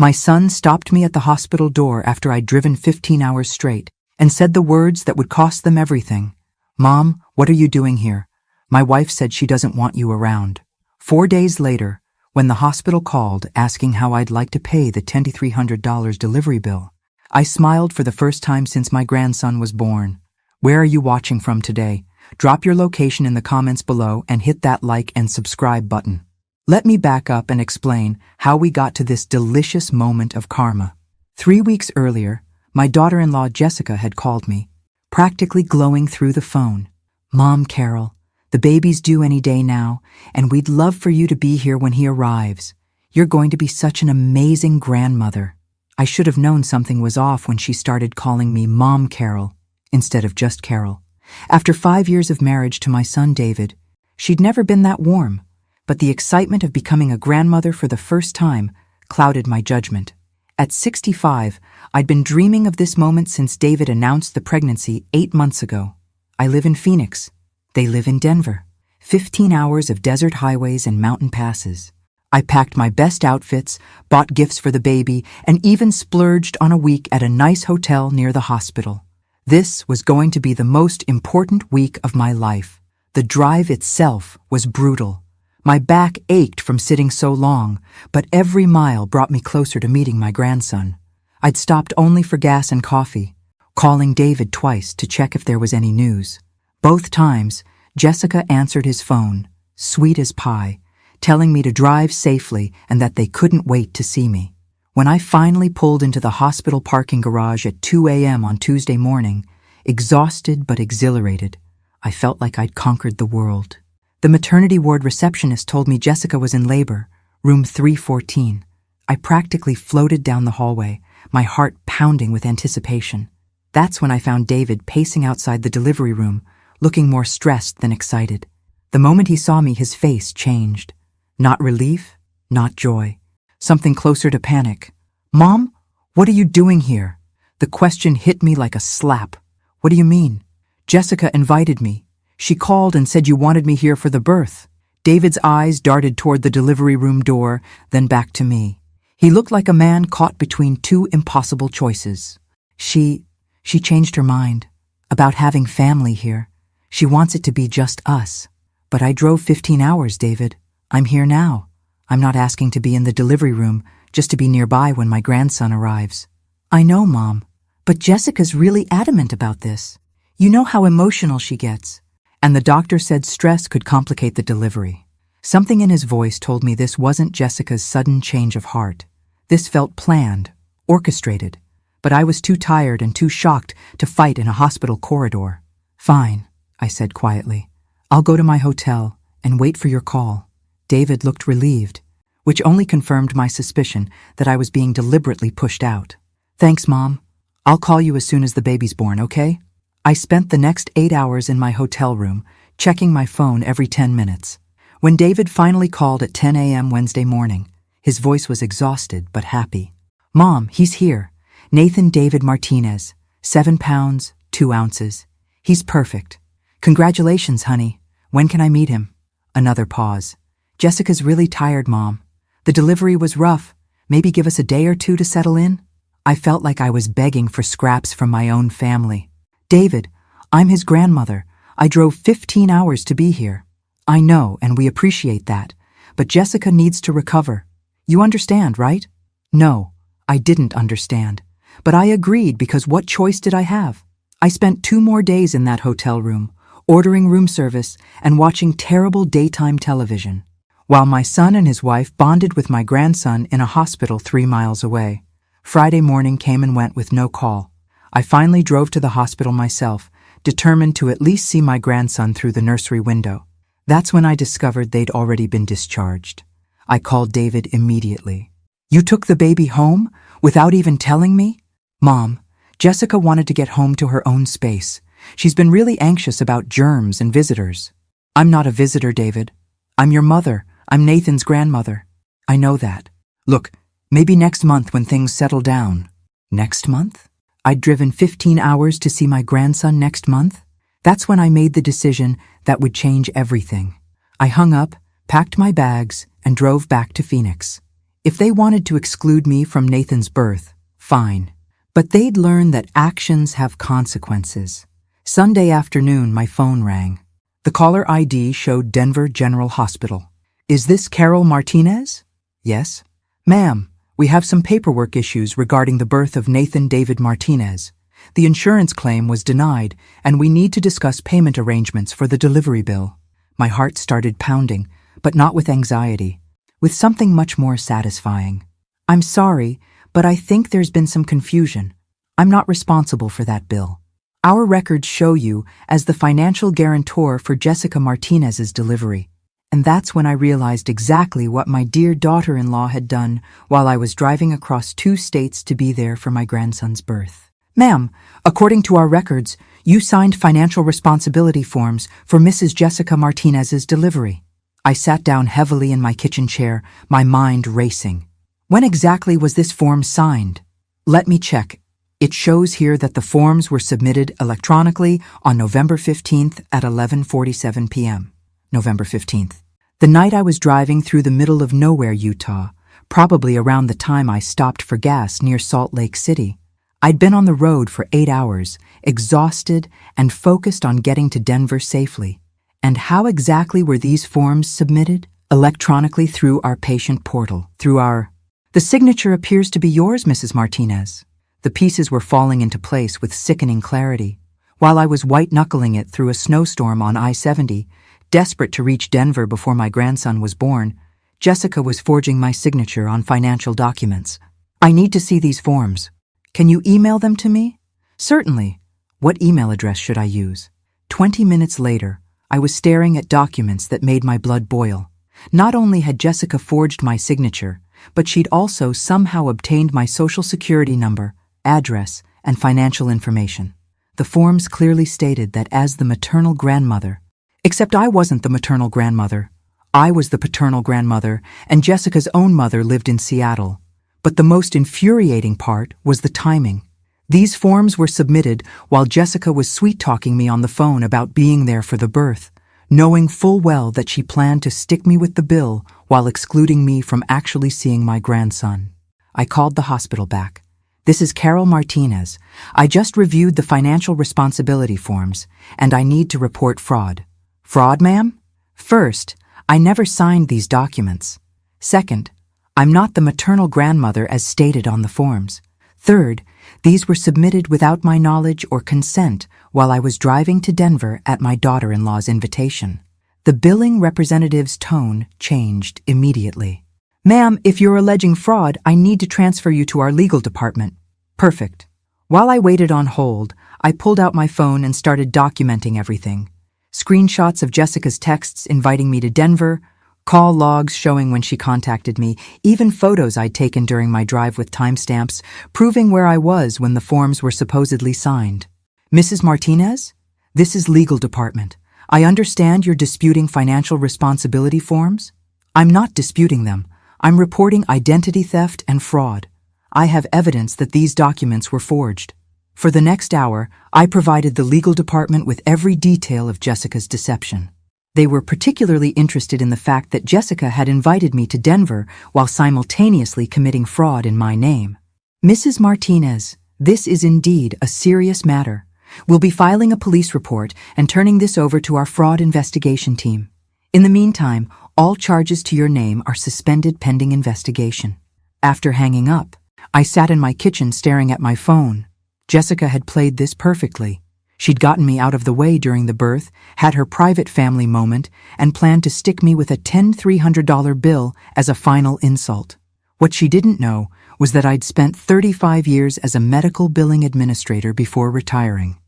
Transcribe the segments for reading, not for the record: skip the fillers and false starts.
My son stopped me at the hospital door after I'd driven 15 hours straight and said the words that would cost them everything. "Mom, what are you doing here? My wife said she doesn't want you around." 4 days later, when the hospital called asking how I'd like to pay the $2,300 delivery bill, I smiled for the first time since my grandson was born. Where are you watching from today? Drop your location in the comments below and hit that like and subscribe button. Let me back up and explain how we got to this delicious moment of karma. 3 weeks earlier, my daughter-in-law Jessica had called me, practically glowing through the phone. "Mom, Carol, the baby's due any day now, and we'd love for you to be here when he arrives. You're going to be such an amazing grandmother." I should have known something was off when she started calling me Mom Carol instead of just Carol. After 5 years of marriage to my son David, she'd never been that warm, but the excitement of becoming a grandmother for the first time clouded my judgment. At 65, I'd been dreaming of this moment since David announced the pregnancy 8 months ago. I live in Phoenix. They live in Denver. 15 hours of desert highways and mountain passes. I packed my best outfits, bought gifts for the baby, and even splurged on a week at a nice hotel near the hospital. This was going to be the most important week of my life. The drive itself was brutal. My back ached from sitting so long, but every mile brought me closer to meeting my grandson. I'd stopped only for gas and coffee, calling David twice to check if there was any news. Both times, Jessica answered his phone, sweet as pie, telling me to drive safely and that they couldn't wait to see me. When I finally pulled into the hospital parking garage at 2 a.m. on Tuesday morning, exhausted but exhilarated, I felt like I'd conquered the world. The maternity ward receptionist told me Jessica was in labor, room 314. I practically floated down the hallway, my heart pounding with anticipation. That's when I found David pacing outside the delivery room, looking more stressed than excited. The moment he saw me, his face changed. Not relief, not joy. Something closer to panic. "Mom, what are you doing here?" The question hit me like a slap. "What do you mean?" "Jessica invited me. She called and said you wanted me here for the birth." David's eyes darted toward the delivery room door, then back to me. He looked like a man caught between two impossible choices. She changed her mind about having family here. She wants it to be just us. But I drove 15 hours, David. I'm here now. I'm not asking to be in the delivery room, just to be nearby when my grandson arrives. "I know, Mom, but Jessica's really adamant about this. You know how emotional she gets." And the doctor said stress could complicate the delivery. Something in his voice told me this wasn't Jessica's sudden change of heart. This felt planned, orchestrated, but I was too tired and too shocked to fight in a hospital corridor. "Fine," I said quietly. "I'll go to my hotel and wait for your call." David looked relieved, which only confirmed my suspicion that I was being deliberately pushed out. "Thanks, Mom. I'll call you as soon as the baby's born, okay?" I spent the next 8 hours in my hotel room, checking my phone every 10 minutes. When David finally called at 10 a.m. Wednesday morning, his voice was exhausted but happy. "Mom, he's here. Nathan David Martinez, 7 pounds, 2 ounces. He's perfect. Congratulations, honey. When can I meet him?" Another pause. "Jessica's really tired, Mom. The delivery was rough. Maybe give us a day or two to settle in?" I felt like I was begging for scraps from my own family. "David, I'm his grandmother. I drove 15 hours to be here." "I know, and we appreciate that. But Jessica needs to recover. You understand, right?" No, I didn't understand. But I agreed because what choice did I have? I spent 2 more days in that hotel room, ordering room service and watching terrible daytime television, while my son and his wife bonded with my grandson in a hospital 3 miles away. Friday morning came and went with no call. I finally drove to the hospital myself, determined to at least see my grandson through the nursery window. That's when I discovered they'd already been discharged. I called David immediately. "You took the baby home without even telling me?" "Mom, Jessica wanted to get home to her own space. She's been really anxious about germs and visitors." "I'm not a visitor, David. I'm your mother. I'm Nathan's grandmother." "I know that. Look, maybe next month when things settle down." Next month? I'd driven 15 hours to see my grandson next month? That's when I made the decision that would change everything. I hung up, packed my bags, and drove back to Phoenix. If they wanted to exclude me from Nathan's birth, fine. But they'd learn that actions have consequences. Sunday afternoon, my phone rang. The caller ID showed Denver General Hospital. Is this Carol Martinez? Yes. Ma'am, we have some paperwork issues regarding the birth of Nathan David Martinez. The insurance claim was denied, and we need to discuss payment arrangements for the delivery bill. My heart started pounding, but not with anxiety, with something much more satisfying. I'm sorry, but I think there's been some confusion. I'm not responsible for that bill. Our records show you as the financial guarantor for Jessica Martinez's delivery. And that's when I realized exactly what my dear daughter-in-law had done while I was driving across 2 states to be there for my grandson's birth. Ma'am, according to our records, you signed financial responsibility forms for Mrs. Jessica Martinez's delivery. I sat down heavily in my kitchen chair, my mind racing. When exactly was this form signed? Let me check. It shows here that the forms were submitted electronically on November 15th at 11:47 p.m. November 15th. The night I was driving through the middle of nowhere, Utah, probably around the time I stopped for gas near Salt Lake City. I'd been on the road for 8 hours, exhausted and focused on getting to Denver safely. And how exactly were these forms submitted? Electronically through our patient portal, The signature appears to be yours, Mrs. Martinez. The pieces were falling into place with sickening clarity. While I was white-knuckling it through a snowstorm on I-70, desperate to reach Denver before my grandson was born, Jessica was forging my signature on financial documents. I need to see these forms. Can you email them to me? Certainly. What email address should I use? 20 minutes later, I was staring at documents that made my blood boil. Not only had Jessica forged my signature, but she'd also somehow obtained my social security number, address, and financial information. The forms clearly stated that as the maternal grandmother, except I wasn't the maternal grandmother. I was the paternal grandmother, and Jessica's own mother lived in Seattle. But the most infuriating part was the timing. These forms were submitted while Jessica was sweet-talking me on the phone about being there for the birth, knowing full well that she planned to stick me with the bill while excluding me from actually seeing my grandson. I called the hospital back. This is Carol Martinez. I just reviewed the financial responsibility forms, and I need to report fraud. Fraud, ma'am? First, I never signed these documents. Second, I'm not the maternal grandmother as stated on the forms. Third, these were submitted without my knowledge or consent while I was driving to Denver at my daughter-in-law's invitation. The billing representative's tone changed immediately. Ma'am, if you're alleging fraud, I need to transfer you to our legal department. Perfect. While I waited on hold, I pulled out my phone and started documenting everything. Screenshots of Jessica's texts inviting me to Denver, call logs showing when she contacted me, even photos I'd taken during my drive with timestamps, proving where I was when the forms were supposedly signed. Mrs. Martinez? This is legal department. I understand you're disputing financial responsibility forms? I'm not disputing them. I'm reporting identity theft and fraud. I have evidence that these documents were forged. For the next hour, I provided the legal department with every detail of Jessica's deception. They were particularly interested in the fact that Jessica had invited me to Denver while simultaneously committing fraud in my name. Mrs. Martinez, this is indeed a serious matter. We'll be filing a police report and turning this over to our fraud investigation team. In the meantime, all charges to your name are suspended pending investigation. After hanging up, I sat in my kitchen staring at my phone. Jessica had played this perfectly. She'd gotten me out of the way during the birth, had her private family moment, and planned to stick me with a $300 bill as a final insult. What she didn't know was that I'd spent 35 years as a medical billing administrator before retiring.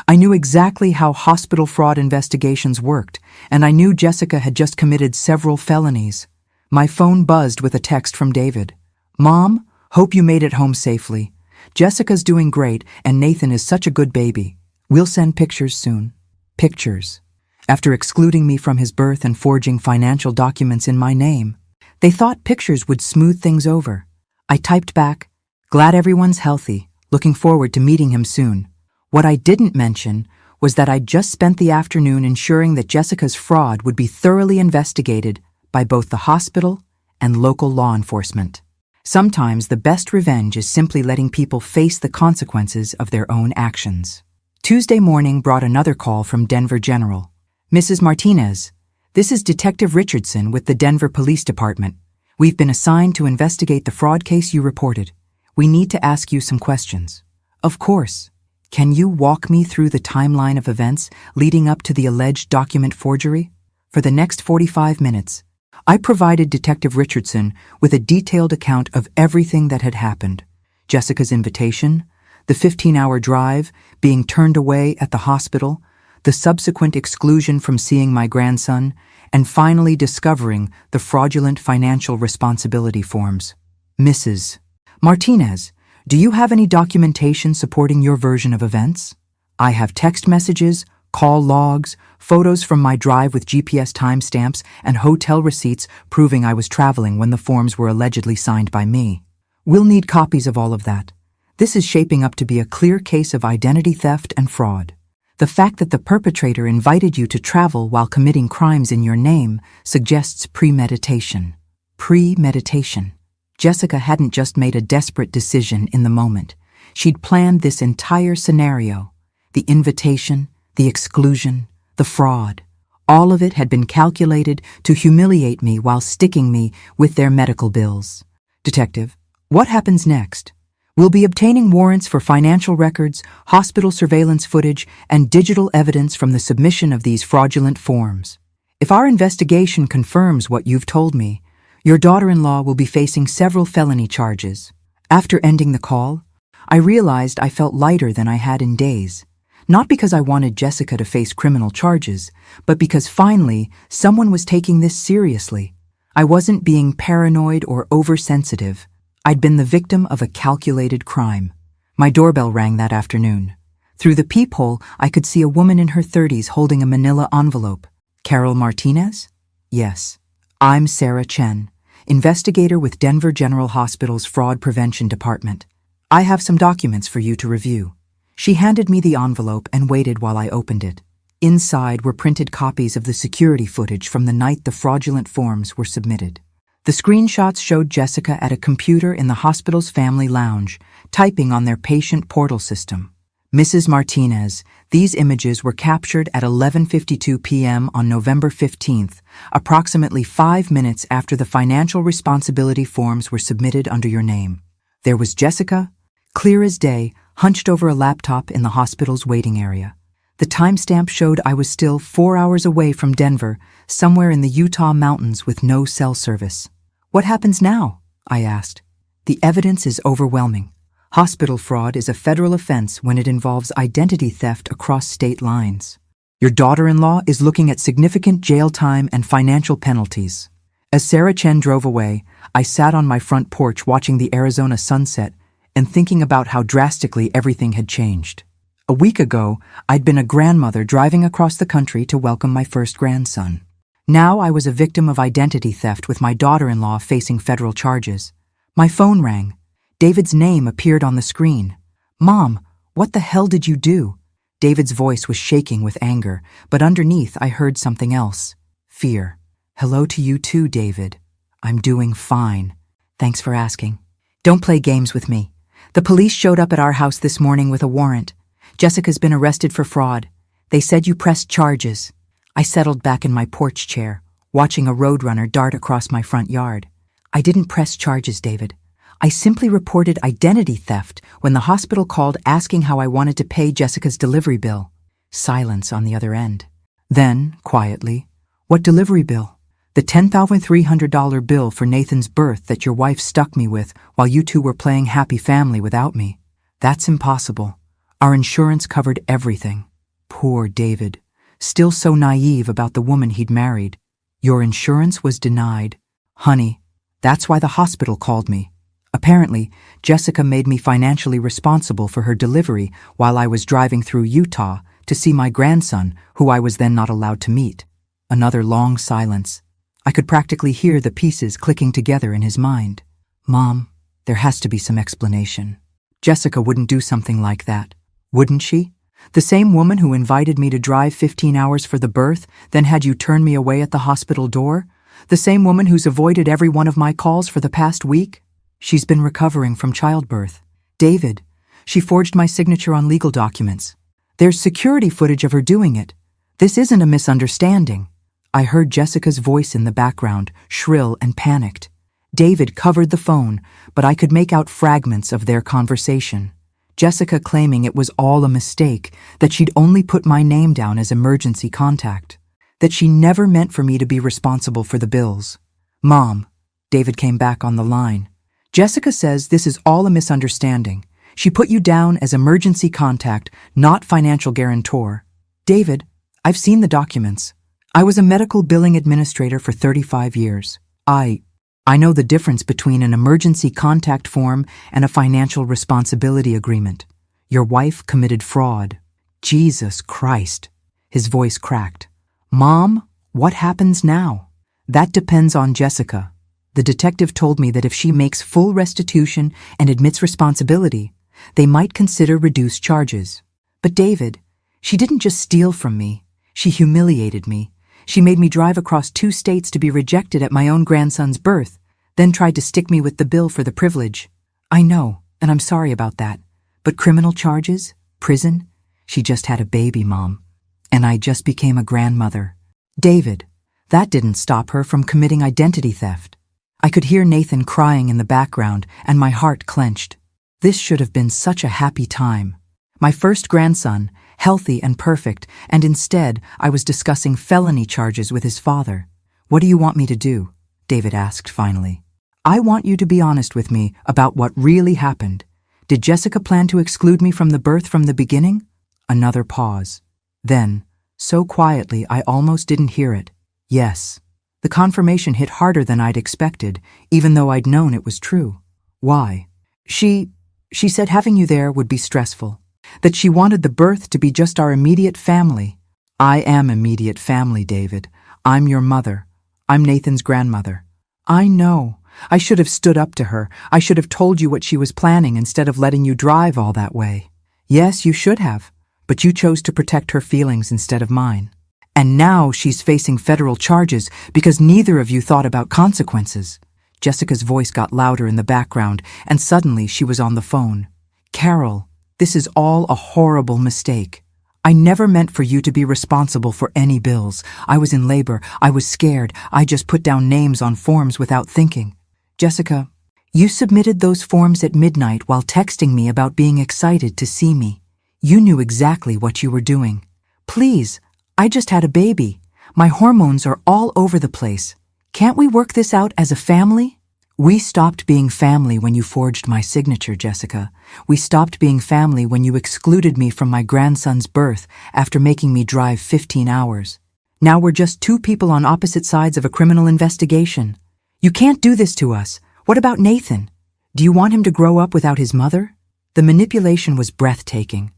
I knew exactly how hospital fraud investigations worked, and I knew Jessica had just committed several felonies. My phone buzzed with a text from David. Mom, hope you made it home safely. Jessica's doing great, and Nathan is such a good baby. We'll send pictures soon. Pictures. After excluding me from his birth and forging financial documents in my name, they thought pictures would smooth things over. I typed back, glad everyone's healthy, looking forward to meeting him soon. What I didn't mention was that I'd just spent the afternoon ensuring that Jessica's fraud would be thoroughly investigated by both the hospital and local law enforcement. Sometimes the best revenge is simply letting people face the consequences of their own actions. Tuesday morning brought another call from Denver General. Mrs. Martinez, this is Detective Richardson with the Denver Police Department. We've been assigned to investigate the fraud case you reported. We need to ask you some questions. Of course. Can you walk me through the timeline of events leading up to the alleged document forgery? For the next 45 minutes, I provided Detective Richardson with a detailed account of everything that had happened. Jessica's invitation, the 15-hour drive, being turned away at the hospital, the subsequent exclusion from seeing my grandson, and finally discovering the fraudulent financial responsibility forms. Mrs. Martinez, do you have any documentation supporting your version of events? I have text messages, call logs, photos from my drive with GPS timestamps, and hotel receipts proving I was traveling when the forms were allegedly signed by me. We'll need copies of all of that. This is shaping up to be a clear case of identity theft and fraud. The fact that the perpetrator invited you to travel while committing crimes in your name suggests premeditation. Premeditation. Jessica hadn't just made a desperate decision in the moment. She'd planned this entire scenario. The invitation, the exclusion, the fraud. All of it had been calculated to humiliate me while sticking me with their medical bills. Detective, what happens next? We'll be obtaining warrants for financial records, hospital surveillance footage, and digital evidence from the submission of these fraudulent forms. If our investigation confirms what you've told me, your daughter-in-law will be facing several felony charges. After ending the call, I realized I felt lighter than I had in days. Not because I wanted Jessica to face criminal charges, but because finally someone was taking this seriously. I wasn't being paranoid or oversensitive. I'd been the victim of a calculated crime. My doorbell rang that afternoon. Through the peephole, I could see a woman in her 30s holding a manila envelope. Carol Martinez? Yes. I'm Sarah Chen, investigator with Denver General Hospital's Fraud Prevention Department. I have some documents for you to review. She handed me the envelope and waited while I opened it. Inside were printed copies of the security footage from the night the fraudulent forms were submitted. The screenshots showed Jessica at a computer in the hospital's family lounge, typing on their patient portal system. Mrs. Martinez, these images were captured at 11:52 p.m. on November 15th, approximately 5 minutes after the financial responsibility forms were submitted under your name. There was Jessica, clear as day, hunched over a laptop in the hospital's waiting area. The timestamp showed I was still 4 hours away from Denver, somewhere in the Utah mountains with no cell service. What happens now? I asked. The evidence is overwhelming. Hospital fraud is a federal offense when it involves identity theft across state lines. Your daughter-in-law is looking at significant jail time and financial penalties. As Sarah Chen drove away, I sat on my front porch watching the Arizona sunset and thinking about how drastically everything had changed. A week ago, I'd been a grandmother driving across the country to welcome my first grandson. Now I was a victim of identity theft with my daughter-in-law facing federal charges. My phone rang. David's name appeared on the screen. Mom, what the hell did you do? David's voice was shaking with anger, but underneath I heard something else. Fear. Hello to you too, David. I'm doing fine. Thanks for asking. Don't play games with me. The police showed up at our house this morning with a warrant. Jessica's been arrested for fraud. They said you pressed charges. I settled back in my porch chair, watching a roadrunner dart across my front yard. I didn't press charges, David. I simply reported identity theft when the hospital called asking how I wanted to pay Jessica's delivery bill. Silence on the other end. Then, quietly, what delivery bill? The $10,300 bill for Nathan's birth that your wife stuck me with while you two were playing happy family without me. That's impossible. Our insurance covered everything. Poor David. Still so naive about the woman he'd married. Your insurance was denied. Honey, that's why the hospital called me. Apparently, Jessica made me financially responsible for her delivery while I was driving through Utah to see my grandson, who I was then not allowed to meet. Another long silence. I could practically hear the pieces clicking together in his mind. Mom, there has to be some explanation. Jessica wouldn't do something like that, wouldn't she? The same woman who invited me to drive 15 hours for the birth, then had you turn me away at the hospital door? The same woman who's avoided every one of my calls for the past week? She's been recovering from childbirth. David, she forged my signature on legal documents. There's security footage of her doing it. This isn't a misunderstanding. I heard Jessica's voice in the background, shrill and panicked. David covered the phone, but I could make out fragments of their conversation. Jessica claiming it was all a mistake, that she'd only put my name down as emergency contact, that she never meant for me to be responsible for the bills. Mom, David came back on the line. Jessica says this is all a misunderstanding. She put you down as emergency contact, not financial guarantor. David, I've seen the documents. I was a medical billing administrator for 35 years. I know the difference between an emergency contact form and a financial responsibility agreement. Your wife committed fraud. Jesus Christ. His voice cracked. Mom, what happens now? That depends on Jessica. The detective told me that if she makes full restitution and admits responsibility, they might consider reduced charges. But David, she didn't just steal from me. She humiliated me. She made me drive across 2 states to be rejected at my own grandson's birth, then tried to stick me with the bill for the privilege. I know, and I'm sorry about that. But criminal charges? Prison? She just had a baby, Mom. And I just became a grandmother. David, that didn't stop her from committing identity theft. I could hear Nathan crying in the background, and my heart clenched. This should have been such a happy time. My first grandson, healthy and perfect, and instead I was discussing felony charges with his father. What do you want me to do? David asked finally. I want you to be honest with me about what really happened. Did Jessica plan to exclude me from the birth from the beginning? Another pause. Then, so quietly I almost didn't hear it. Yes. The confirmation hit harder than I'd expected, even though I'd known it was true. Why? She said having you there would be stressful. That she wanted the birth to be just our immediate family. I am immediate family, David. I'm your mother. I'm Nathan's grandmother. I know. I should have stood up to her. I should have told you what she was planning instead of letting you drive all that way. Yes, you should have. But you chose to protect her feelings instead of mine. And now she's facing federal charges because neither of you thought about consequences. Jessica's voice got louder in the background, and suddenly she was on the phone. Carol, this is all a horrible mistake. I never meant for you to be responsible for any bills. I was in labor. I was scared. I just put down names on forms without thinking. Jessica, you submitted those forms at midnight while texting me about being excited to see me. You knew exactly what you were doing. Please, I just had a baby. My hormones are all over the place. Can't we work this out as a family? We stopped being family when you forged my signature, Jessica. We stopped being family when you excluded me from my grandson's birth after making me drive 15 hours. Now we're just 2 people on opposite sides of a criminal investigation. You can't do this to us. What about Nathan? Do you want him to grow up without his mother? The manipulation was breathtaking.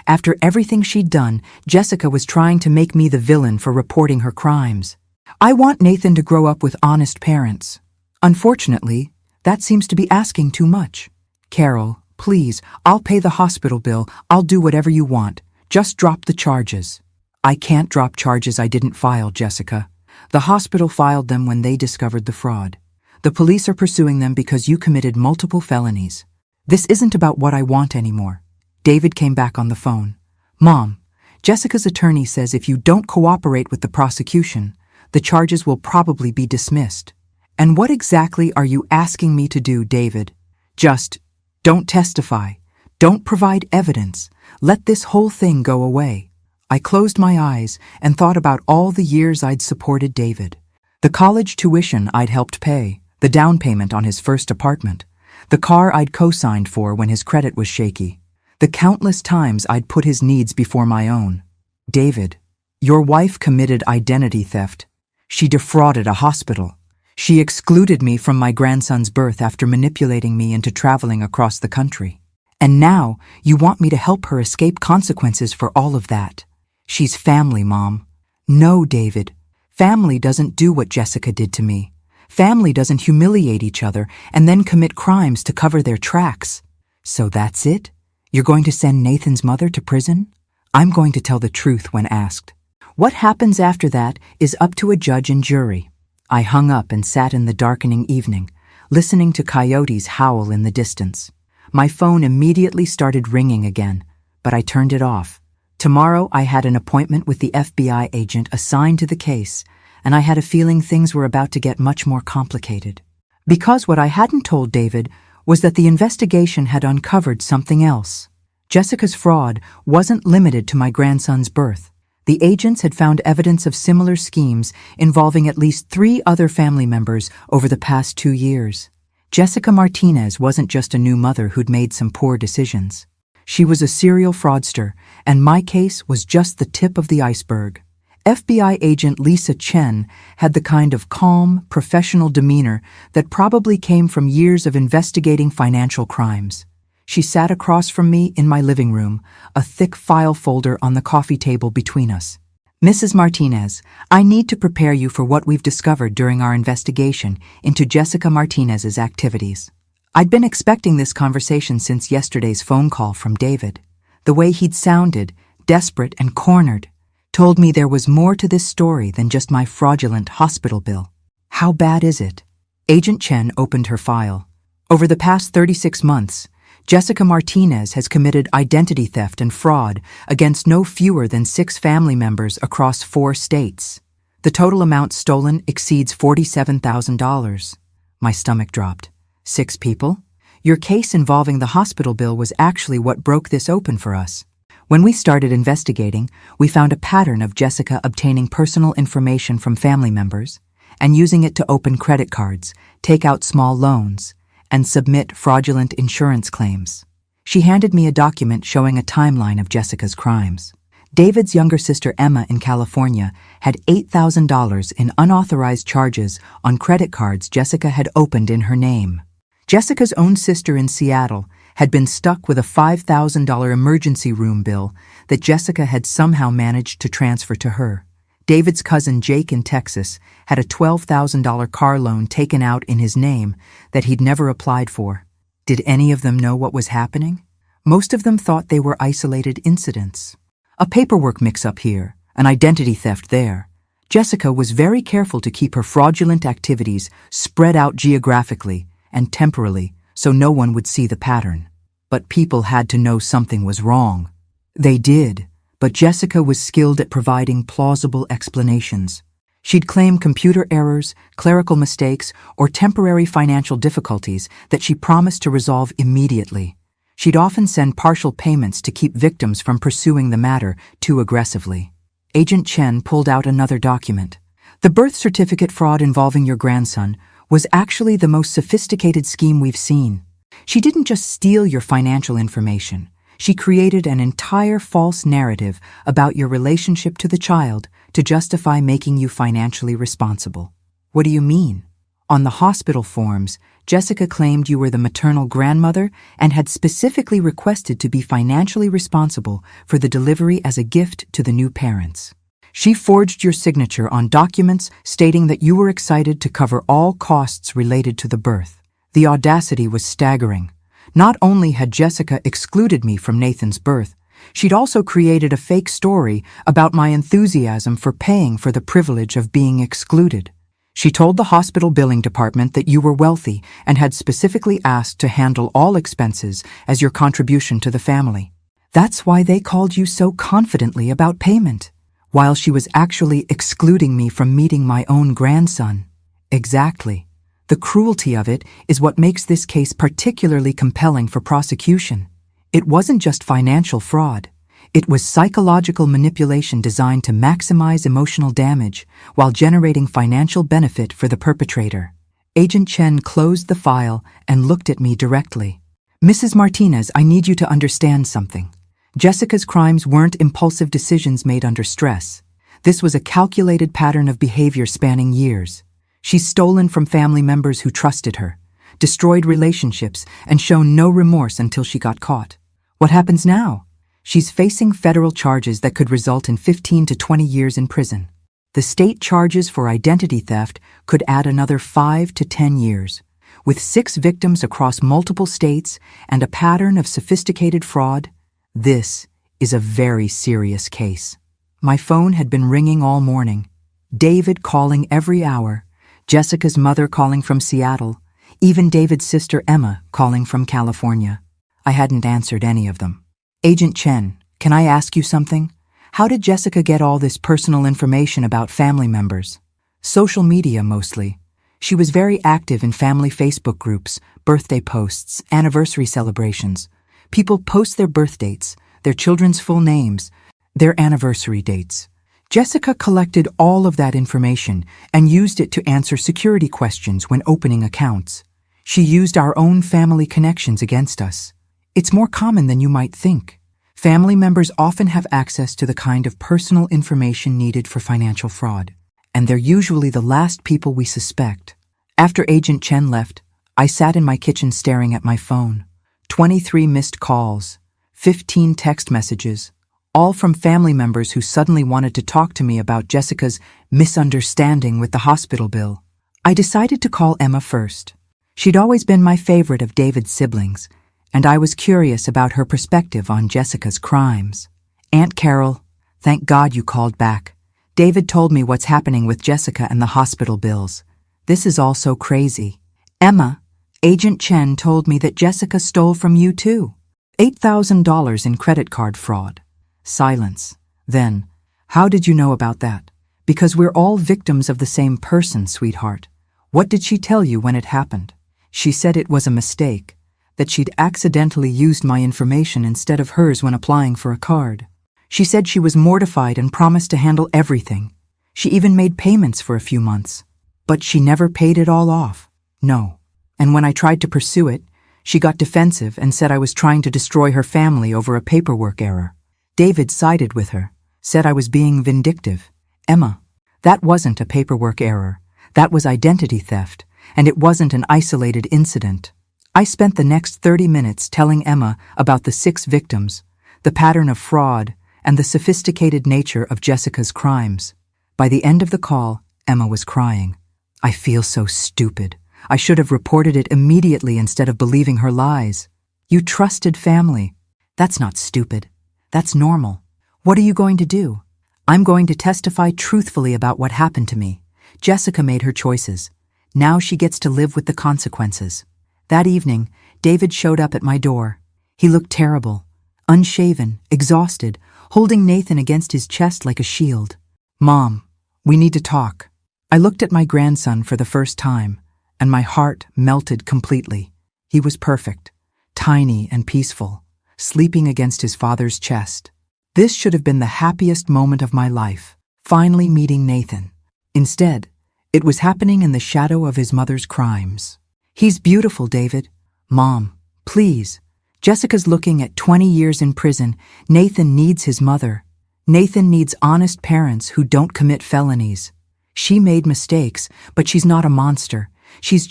After everything she'd done, Jessica was trying to make me the villain for reporting her crimes. I want Nathan to grow up with honest parents. Unfortunately, that seems to be asking too much. Carol, please, I'll pay the hospital bill. I'll do whatever you want. Just drop the charges. I can't drop charges I didn't file, Jessica. The hospital filed them when they discovered the fraud. The police are pursuing them because you committed multiple felonies. This isn't about what I want anymore. David came back on the phone. Mom, Jessica's attorney says if you don't cooperate with the prosecution, the charges will probably be dismissed. And what exactly are you asking me to do, David? Just don't testify. Don't provide evidence. Let this whole thing go away. I closed my eyes and thought about all the years I'd supported David. The college tuition I'd helped pay, the down payment on his first apartment, the car I'd co-signed for when his credit was shaky, the countless times I'd put his needs before my own. David, your wife committed identity theft. She defrauded a hospital. She excluded me from my grandson's birth after manipulating me into traveling across the country. And now you want me to help her escape consequences for all of that. She's family, Mom. No, David. Family doesn't do what Jessica did to me. Family doesn't humiliate each other and then commit crimes to cover their tracks. So that's it? You're going to send Nathan's mother to prison? I'm going to tell the truth when asked. What happens after that is up to a judge and jury. I hung up and sat in the darkening evening, listening to coyotes howl in the distance. My phone immediately started ringing again, but I turned it off. Tomorrow I had an appointment with the FBI agent assigned to the case, and I had a feeling things were about to get much more complicated. Because what I hadn't told David was that the investigation had uncovered something else. Jessica's fraud wasn't limited to my grandson's birth. The agents had found evidence of similar schemes involving at least 3 other family members over the past 2 years. Jessica Martinez wasn't just a new mother who'd made some poor decisions. She was a serial fraudster, and my case was just the tip of the iceberg. FBI agent Lisa Chen had the kind of calm, professional demeanor that probably came from years of investigating financial crimes. She sat across from me in my living room, a thick file folder on the coffee table between us. "Mrs. Martinez, I need to prepare you for what we've discovered during our investigation into Jessica Martinez's activities." I'd been expecting this conversation since yesterday's phone call from David. The way he'd sounded, desperate and cornered, told me there was more to this story than just my fraudulent hospital bill. "How bad is it?" Agent Chen opened her file. "Over the past 36 months, Jessica Martinez has committed identity theft and fraud against no fewer than 6 family members across 4 states. The total amount stolen exceeds $47,000. My stomach dropped. 6 people? Your case involving the hospital bill was actually what broke this open for us. When we started investigating, we found a pattern of Jessica obtaining personal information from family members and using it to open credit cards, take out small loans, and submit fraudulent insurance claims. She handed me a document showing a timeline of Jessica's crimes. David's younger sister Emma in California had $8,000 in unauthorized charges on credit cards Jessica had opened in her name. Jessica's own sister in Seattle had been stuck with a $5,000 emergency room bill that Jessica had somehow managed to transfer to her. David's cousin Jake in Texas had a $12,000 car loan taken out in his name that he'd never applied for. Did any of them know what was happening? Most of them thought they were isolated incidents. A paperwork mix-up here, an identity theft there. Jessica was very careful to keep her fraudulent activities spread out geographically and temporally so no one would see the pattern. But people had to know something was wrong. They did, but Jessica was skilled at providing plausible explanations. She'd claim computer errors, clerical mistakes, or temporary financial difficulties that she promised to resolve immediately. She'd often send partial payments to keep victims from pursuing the matter too aggressively. Agent Chen pulled out another document. The birth certificate fraud involving your grandson was actually the most sophisticated scheme we've seen. She didn't just steal your financial information. She created an entire false narrative about your relationship to the child to justify making you financially responsible. What do you mean? On the hospital forms, Jessica claimed you were the maternal grandmother and had specifically requested to be financially responsible for the delivery as a gift to the new parents. She forged your signature on documents stating that you were excited to cover all costs related to the birth. The audacity was staggering. Not only had Jessica excluded me from Nathan's birth, she'd also created a fake story about my enthusiasm for paying for the privilege of being excluded. She told the hospital billing department that you were wealthy and had specifically asked to handle all expenses as your contribution to the family. That's why they called you so confidently about payment, while she was actually excluding me from meeting my own grandson. Exactly. The cruelty of it is what makes this case particularly compelling for prosecution. It wasn't just financial fraud. It was psychological manipulation designed to maximize emotional damage while generating financial benefit for the perpetrator. Agent Chen closed the file and looked at me directly. "Mrs. Martinez, I need you to understand something. Jessica's crimes weren't impulsive decisions made under stress. This was a calculated pattern of behavior spanning years. She's stolen from family members who trusted her, destroyed relationships, and shown no remorse until she got caught. What happens now? She's facing federal charges that could result in 15 to 20 years in prison. The state charges for identity theft could add another 5 to 10 years. With 6 victims across multiple states and a pattern of sophisticated fraud, this is a very serious case." My phone had been ringing all morning. David calling every hour, Jessica's mother calling from Seattle, even David's sister Emma calling from California. I hadn't answered any of them. Agent Chen, can I ask you something? How did Jessica get all this personal information about family members? Social media mostly. She was very active in family Facebook groups, birthday posts, anniversary celebrations. People post their birth dates, their children's full names, their anniversary dates. Jessica collected all of that information and used it to answer security questions when opening accounts. She used our own family connections against us. It's more common than you might think. Family members often have access to the kind of personal information needed for financial fraud, and they're usually the last people we suspect. After Agent Chen left, I sat in my kitchen staring at my phone. 23 missed calls, 15 text messages, all from family members who suddenly wanted to talk to me about Jessica's misunderstanding with the hospital bill. I decided to call Emma first. She'd always been my favorite of David's siblings, and I was curious about her perspective on Jessica's crimes. Aunt Carol, thank God you called back. David told me what's happening with Jessica and the hospital bills. This is all so crazy. Emma, Agent Chen told me that Jessica stole from you too. $8,000 in credit card fraud. Silence. Then, how did you know about that? Because we're all victims of the same person, sweetheart. What did she tell you when it happened? She said it was a mistake, that she'd accidentally used my information instead of hers when applying for a card. She said she was mortified and promised to handle everything. She even made payments for a few months. But she never paid it all off. No. And when I tried to pursue it, she got defensive and said I was trying to destroy her family over a paperwork error. David sided with her, said I was being vindictive. Emma, that wasn't a paperwork error. That was identity theft, and it wasn't an isolated incident. I spent the next 30 minutes telling Emma about the 6 victims, the pattern of fraud, and the sophisticated nature of Jessica's crimes. By the end of the call, Emma was crying. I feel so stupid. I should have reported it immediately instead of believing her lies. You trusted family. That's not stupid. That's normal. What are you going to do? I'm going to testify truthfully about what happened to me. Jessica made her choices. Now she gets to live with the consequences. That evening, David showed up at my door. He looked terrible, unshaven, exhausted, holding Nathan against his chest like a shield. Mom, we need to talk. I looked at my grandson for the first time, and my heart melted completely. He was perfect, tiny and peaceful, sleeping against his father's chest. This should have been the happiest moment of my life, finally meeting Nathan. Instead, it was happening in the shadow of his mother's crimes. He's beautiful, David. Mom, please. Jessica's looking at 20 years in prison. Nathan needs his mother. Nathan needs honest parents who don't commit felonies. She made mistakes, but she's not a monster. She's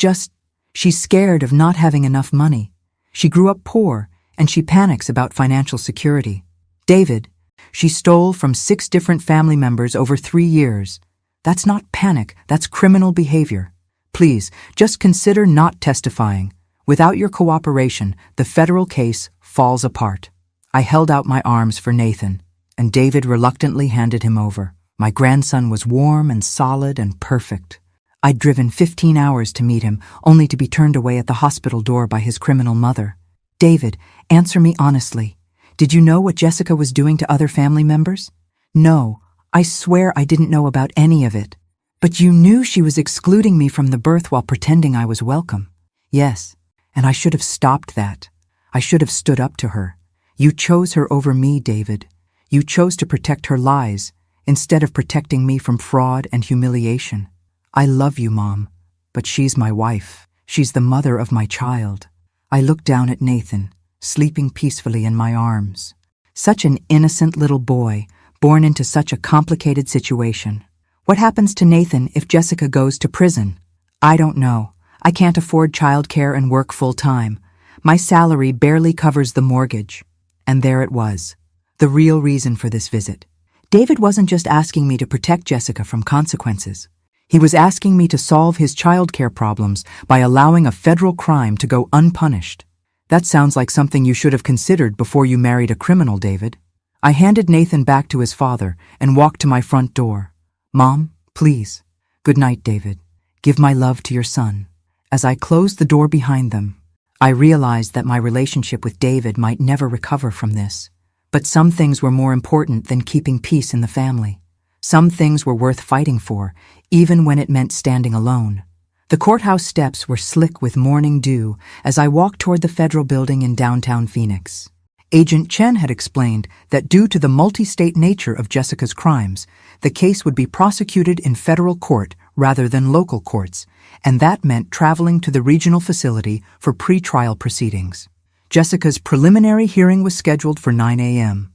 scared of not having enough money. She grew up poor, and she panics about financial security. David, she stole from 6 different family members over 3 years. That's not panic, that's criminal behavior. Please, just consider not testifying. Without your cooperation, the federal case falls apart. I held out my arms for Nathan, and David reluctantly handed him over. My grandson was warm and solid and perfect. I'd driven 15 hours to meet him, only to be turned away at the hospital door by his criminal mother. David, answer me honestly. Did you know what Jessica was doing to other family members? No, I swear I didn't know about any of it. But you knew she was excluding me from the birth while pretending I was welcome. Yes, and I should have stopped that. I should have stood up to her. You chose her over me, David. You chose to protect her lies, instead of protecting me from fraud and humiliation. I love you, Mom, but she's my wife. She's the mother of my child. I looked down at Nathan, sleeping peacefully in my arms. Such an innocent little boy, born into such a complicated situation. What happens to Nathan if Jessica goes to prison? I don't know. I can't afford childcare and work full-time. My salary barely covers the mortgage. And there it was, the real reason for this visit. David wasn't just asking me to protect Jessica from consequences. He was asking me to solve his childcare problems by allowing a federal crime to go unpunished. That sounds like something you should have considered before you married a criminal, David. I handed Nathan back to his father and walked to my front door. Mom, please. Good night, David. Give my love to your son. As I closed the door behind them, I realized that my relationship with David might never recover from this. But some things were more important than keeping peace in the family. Some things were worth fighting for, even when it meant standing alone. The courthouse steps were slick with morning dew as I walked toward the federal building in downtown Phoenix. Agent Chen had explained that due to the multi-state nature of Jessica's crimes, the case would be prosecuted in federal court rather than local courts, and that meant traveling to the regional facility for pre-trial proceedings. Jessica's preliminary hearing was scheduled for 9 a.m.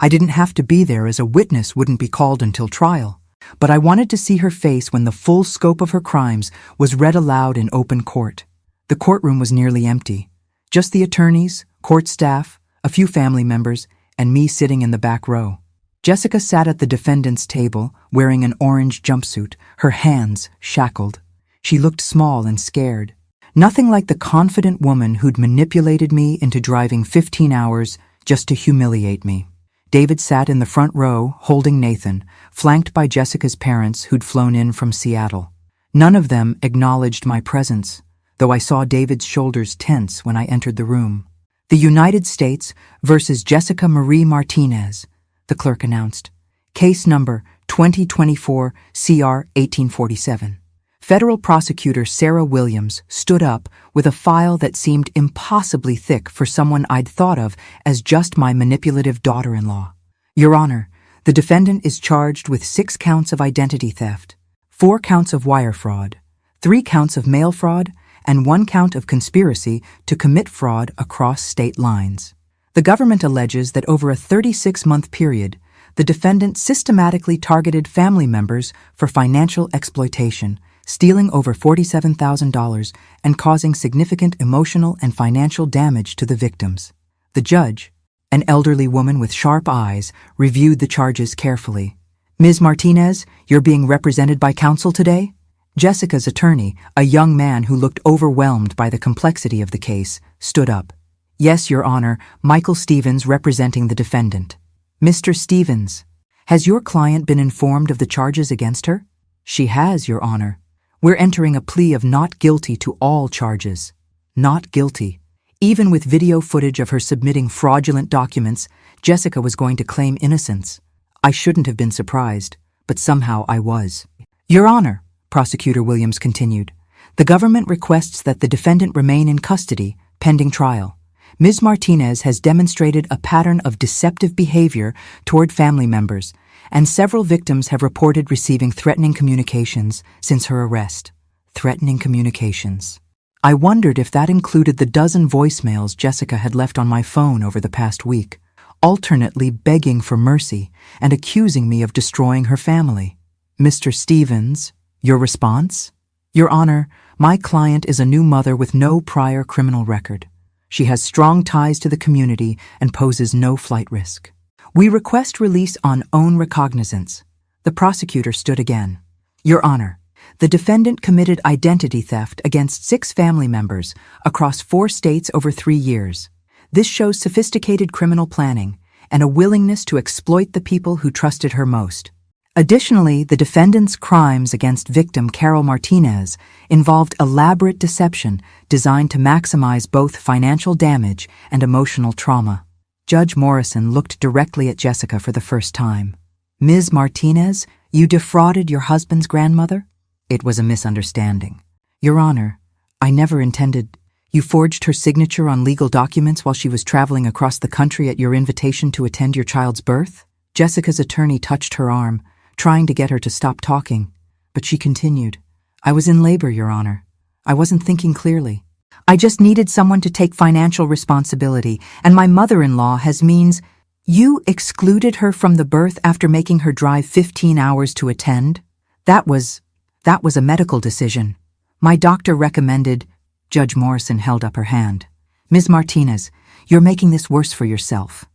I didn't have to be there as a witness wouldn't be called until trial, but I wanted to see her face when the full scope of her crimes was read aloud in open court. The courtroom was nearly empty. Just the attorneys, court staff, a few family members, and me sitting in the back row. Jessica sat at the defendant's table, wearing an orange jumpsuit, her hands shackled. She looked small and scared. Nothing like the confident woman who'd manipulated me into driving 15 hours just to humiliate me. David sat in the front row, holding Nathan, flanked by Jessica's parents who'd flown in from Seattle. None of them acknowledged my presence, though I saw David's shoulders tense when I entered the room. The United States versus Jessica Marie Martinez, the clerk announced. Case number 2024 CR 1847. Federal prosecutor Sarah Williams stood up with a file that seemed impossibly thick for someone I'd thought of as just my manipulative daughter-in-law. Your Honor, the defendant is charged with 6 counts of identity theft, 4 counts of wire fraud, 3 counts of mail fraud, and 1 count of conspiracy to commit fraud across state lines. The government alleges that over a 36-month period, the defendant systematically targeted family members for financial exploitation, stealing over $47,000 and causing significant emotional and financial damage to the victims. The judge, an elderly woman with sharp eyes, reviewed the charges carefully. Ms. Martinez, you're being represented by counsel today? Jessica's attorney, a young man who looked overwhelmed by the complexity of the case, stood up. Yes, Your Honor, Michael Stevens representing the defendant. Mr. Stevens, has your client been informed of the charges against her? She has, Your Honor. We're entering a plea of not guilty to all charges. Not guilty. Even with video footage of her submitting fraudulent documents, Jessica was going to claim innocence. I shouldn't have been surprised, but somehow I was. Your Honor, Prosecutor Williams continued, the government requests that the defendant remain in custody, pending trial. Ms. Martinez has demonstrated a pattern of deceptive behavior toward family members, and several victims have reported receiving threatening communications since her arrest. Threatening communications. I wondered if that included the dozen voicemails Jessica had left on my phone over the past week, alternately begging for mercy and accusing me of destroying her family. Mr. Stevens, your response? Your Honor, my client is a new mother with no prior criminal record. She has strong ties to the community and poses no flight risk. We request release on own recognizance. The prosecutor stood again. Your Honor, the defendant committed identity theft against 6 family members across 4 states over 3 years. This shows sophisticated criminal planning and a willingness to exploit the people who trusted her most. Additionally, the defendant's crimes against victim Carol Martinez involved elaborate deception designed to maximize both financial damage and emotional trauma. Judge Morrison looked directly at Jessica for the first time. Ms. Martinez, you defrauded your husband's grandmother? It was a misunderstanding. Your Honor, I never intended. You forged her signature on legal documents while she was traveling across the country at your invitation to attend your child's birth? Jessica's attorney touched her arm, trying to get her to stop talking, but she continued. I was in labor, Your Honor. I wasn't thinking clearly. I just needed someone to take financial responsibility, and my mother-in-law has means. You excluded her from the birth after making her drive 15 hours to attend? That was a medical decision. My doctor recommended. Judge Morrison held up her hand. Ms. Martinez, you're making this worse for yourself.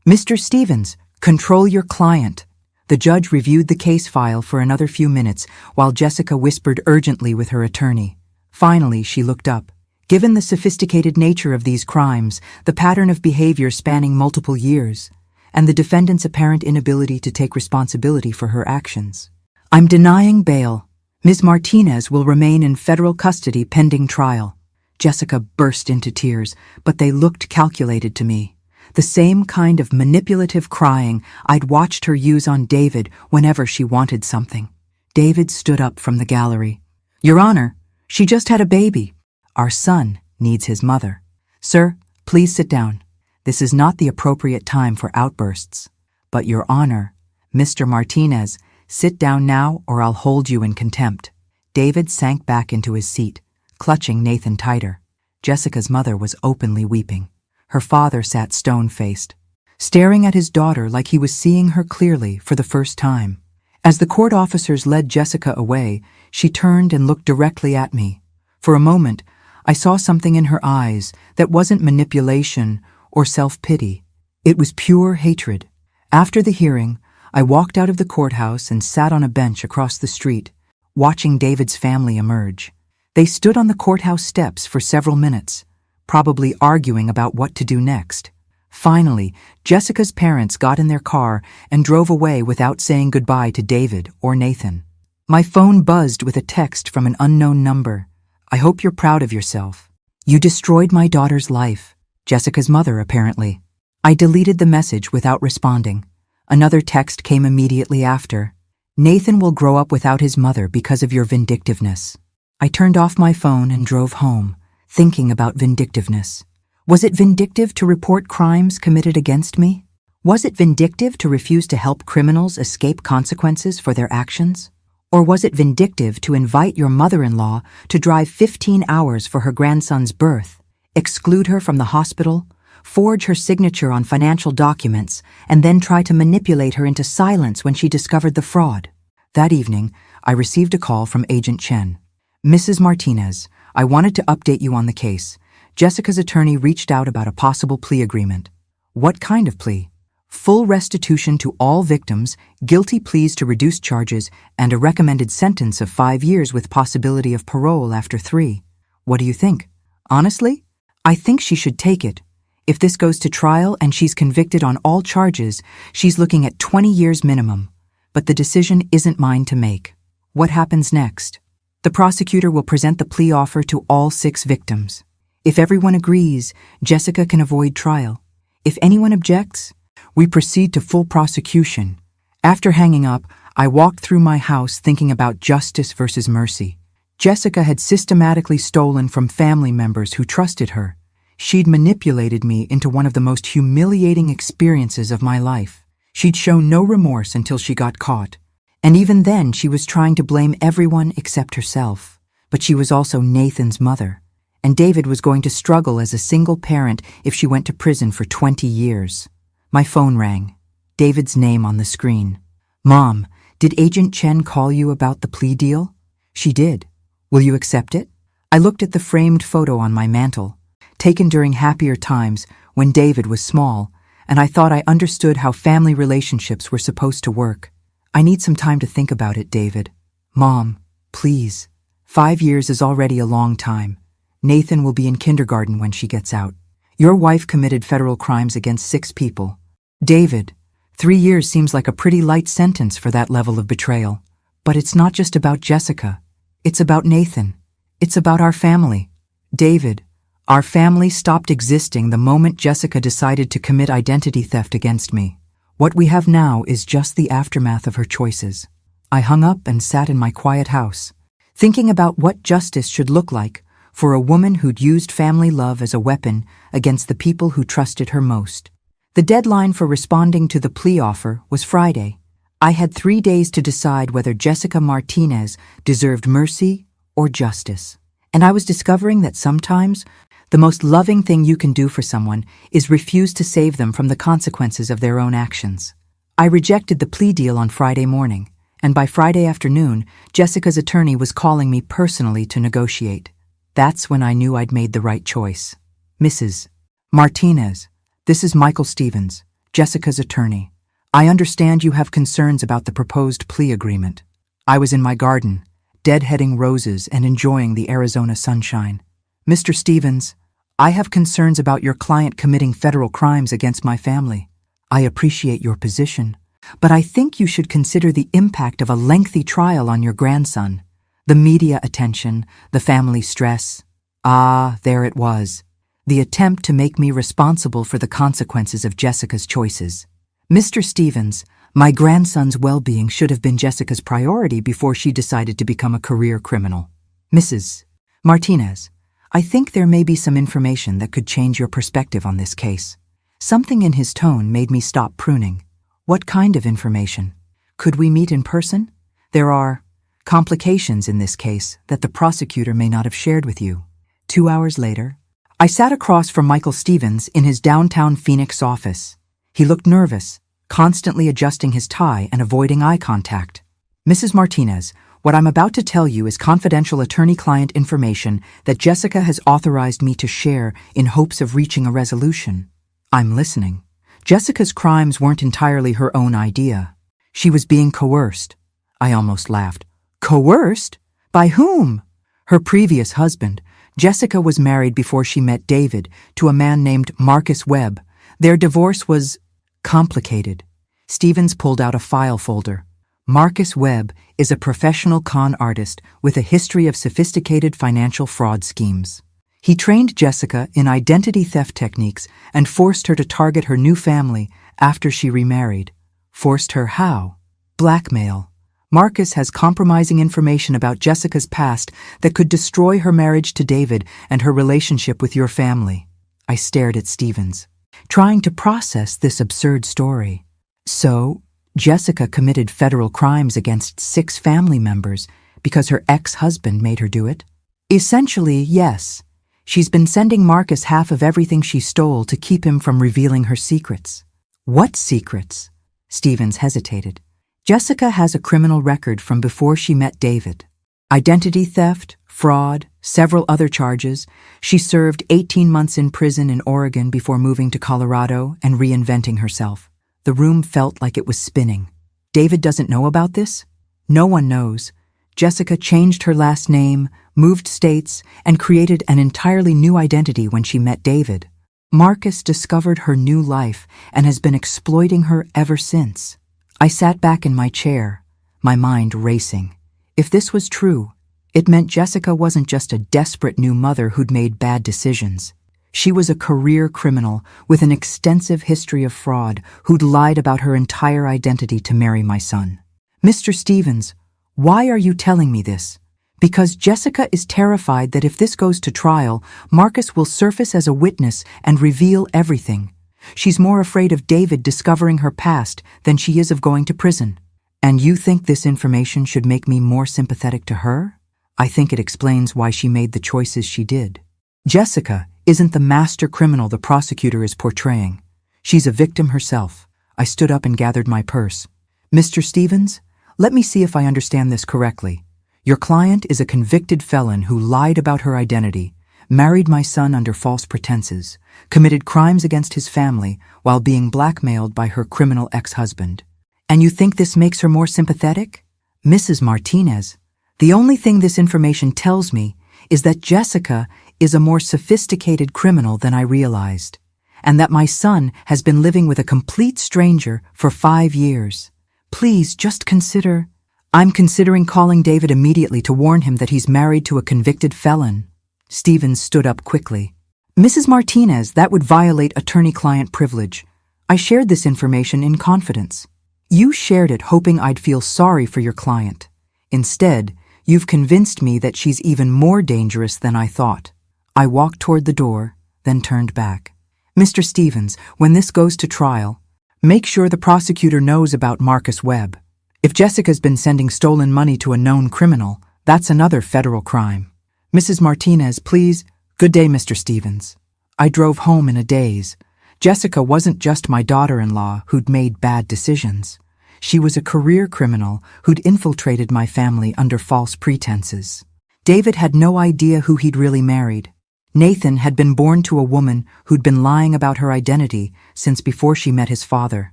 Mr. Stevens, control your client. The judge reviewed the case file for another few minutes while Jessica whispered urgently with her attorney. Finally, she looked up. Given the sophisticated nature of these crimes, the pattern of behavior spanning multiple years, and the defendant's apparent inability to take responsibility for her actions, I'm denying bail. Ms. Martinez will remain in federal custody pending trial. Jessica burst into tears, but they looked calculated to me. The same kind of manipulative crying I'd watched her use on David whenever she wanted something. David stood up from the gallery. "Your Honor, she just had a baby. Our son needs his mother." "Sir, please sit down. This is not the appropriate time for outbursts." "But Your Honor, Mr. Martinez, sit down now or I'll hold you in contempt." David sank back into his seat, clutching Nathan tighter. Jessica's mother was openly weeping. Her father sat stone-faced, staring at his daughter like he was seeing her clearly for the first time. As the court officers led Jessica away, she turned and looked directly at me. For a moment, I saw something in her eyes that wasn't manipulation or self-pity. It was pure hatred. After the hearing, I walked out of the courthouse and sat on a bench across the street, watching David's family emerge. They stood on the courthouse steps for several minutes, probably arguing about what to do next. Finally, Jessica's parents got in their car and drove away without saying goodbye to David or Nathan. My phone buzzed with a text from an unknown number. "I hope you're proud of yourself. You destroyed my daughter's life." Jessica's mother, apparently. I deleted the message without responding. Another text came immediately after. "Nathan will grow up without his mother because of your vindictiveness." I turned off my phone and drove home, thinking about vindictiveness. Was it vindictive to report crimes committed against me? Was it vindictive to refuse to help criminals escape consequences for their actions? Or was it vindictive to invite your mother-in-law to drive 15 hours for her grandson's birth, exclude her from the hospital, forge her signature on financial documents, and then try to manipulate her into silence when she discovered the fraud? That evening, I received a call from Agent Chen. "Mrs. Martinez, I wanted to update you on the case. Jessica's attorney reached out about a possible plea agreement." "What kind of plea?" "Full restitution to all victims, guilty pleas to reduced charges, and a recommended sentence of 5 years with possibility of parole after 3. What do you think?" "Honestly, I think she should take it. If this goes to trial and she's convicted on all charges, she's looking at 20 years minimum. But the decision isn't mine to make." "What happens next?" "The prosecutor will present the plea offer to all 6 victims. If everyone agrees, Jessica can avoid trial. If anyone objects, we proceed to full prosecution." After hanging up, I walked through my house thinking about justice versus mercy. Jessica had systematically stolen from family members who trusted her. She'd manipulated me into one of the most humiliating experiences of my life. She'd shown no remorse until she got caught. And even then, she was trying to blame everyone except herself. But she was also Nathan's mother. And David was going to struggle as a single parent if she went to prison for 20 years. My phone rang. David's name on the screen. "Mom, did Agent Chen call you about the plea deal?" "She did. Will you accept it?" I looked at the framed photo on my mantel, taken during happier times when David was small, and I thought I understood how family relationships were supposed to work. "I need some time to think about it, David." "Mom, please. 5 years is already a long time. Nathan will be in kindergarten when she gets out. Your wife committed federal crimes against 6 people. David, 3 years seems like a pretty light sentence for that level of betrayal. But it's not just about Jessica. It's about Nathan. It's about our family. David, our family stopped existing the moment Jessica decided to commit identity theft against me. What we have now is just the aftermath of her choices." I hung up and sat in my quiet house, thinking about what justice should look like for a woman who'd used family love as a weapon against the people who trusted her most. The deadline for responding to the plea offer was Friday. I had 3 days to decide whether Jessica Martinez deserved mercy or justice. And I was discovering that sometimes the most loving thing you can do for someone is refuse to save them from the consequences of their own actions. I rejected the plea deal on Friday morning, and by Friday afternoon, Jessica's attorney was calling me personally to negotiate. That's when I knew I'd made the right choice. "Mrs. Martinez, this is Michael Stevens, Jessica's attorney. I understand you have concerns about the proposed plea agreement." I was in my garden, deadheading roses and enjoying the Arizona sunshine. "Mr. Stevens, I have concerns about your client committing federal crimes against my family. I appreciate your position, but I think you should consider the impact of a lengthy trial on your grandson. The media attention, the family stress. Ah, there it was. The attempt to make me responsible for the consequences of Jessica's choices. Mr. Stevens, my grandson's well-being should have been Jessica's priority before she decided to become a career criminal. Mrs. Martinez, I think there may be some information that could change your perspective on this case. Something in his tone made me stop pruning. What kind of information? Could we meet in person? There are complications in this case that the prosecutor may not have shared with you. 2 hours later, I sat across from Michael Stevens in his downtown Phoenix office. He looked nervous, constantly adjusting his tie and avoiding eye contact. Mrs. Martinez, what I'm about to tell you is confidential attorney-client information that Jessica has authorized me to share in hopes of reaching a resolution. I'm listening. Jessica's crimes weren't entirely her own idea. She was being coerced. I almost laughed. Coerced? By whom? Her previous husband. Jessica was married before she met David to a man named Marcus Webb. Their divorce was complicated. Stevens pulled out a file folder. Marcus Webb is a professional con artist with a history of sophisticated financial fraud schemes. He trained Jessica in identity theft techniques and forced her to target her new family after she remarried. Forced her how? Blackmail. Marcus has compromising information about Jessica's past that could destroy her marriage to David and her relationship with your family. I stared at Stevens, trying to process this absurd story. So, Jessica committed federal crimes against 6 family members because her ex-husband made her do it? Essentially, yes. She's been sending Marcus half of everything she stole to keep him from revealing her secrets. What secrets? Stevens hesitated. Jessica has a criminal record from before she met David. Identity theft, fraud, several other charges. She served 18 months in prison in Oregon before moving to Colorado and reinventing herself. The room felt like it was spinning. David doesn't know about this? No one knows. Jessica changed her last name, moved states, and created an entirely new identity when she met David. Marcus discovered her new life and has been exploiting her ever since. I sat back in my chair, my mind racing. If this was true, it meant Jessica wasn't just a desperate new mother who'd made bad decisions. She was a career criminal with an extensive history of fraud who'd lied about her entire identity to marry my son. Mr. Stevens, why are you telling me this? Because Jessica is terrified that if this goes to trial, Marcus will surface as a witness and reveal everything. She's more afraid of David discovering her past than she is of going to prison. And you think this information should make me more sympathetic to her? I think it explains why she made the choices she did. Jessica isn't the master criminal the prosecutor is portraying. She's a victim herself. I stood up and gathered my purse. Mr. Stevens, let me see if I understand this correctly. Your client is a convicted felon who lied about her identity, married my son under false pretenses, committed crimes against his family while being blackmailed by her criminal ex-husband. And you think this makes her more sympathetic? Mrs. Martinez, the only thing this information tells me is that Jessica is a more sophisticated criminal than I realized, and that my son has been living with a complete stranger for 5 years. Please just consider. I'm considering calling David immediately to warn him that he's married to a convicted felon. Stevens stood up quickly. Mrs. Martinez, that would violate attorney-client privilege. I shared this information in confidence. You shared it hoping I'd feel sorry for your client. Instead, you've convinced me that she's even more dangerous than I thought. I walked toward the door, then turned back. Mr. Stevens, when this goes to trial, make sure the prosecutor knows about Marcus Webb. If Jessica's been sending stolen money to a known criminal, that's another federal crime. Mrs. Martinez, please. Good day, Mr. Stevens. I drove home in a daze. Jessica wasn't just my daughter-in-law who'd made bad decisions. She was a career criminal who'd infiltrated my family under false pretenses. David had no idea who he'd really married. Nathan had been born to a woman who'd been lying about her identity since before she met his father.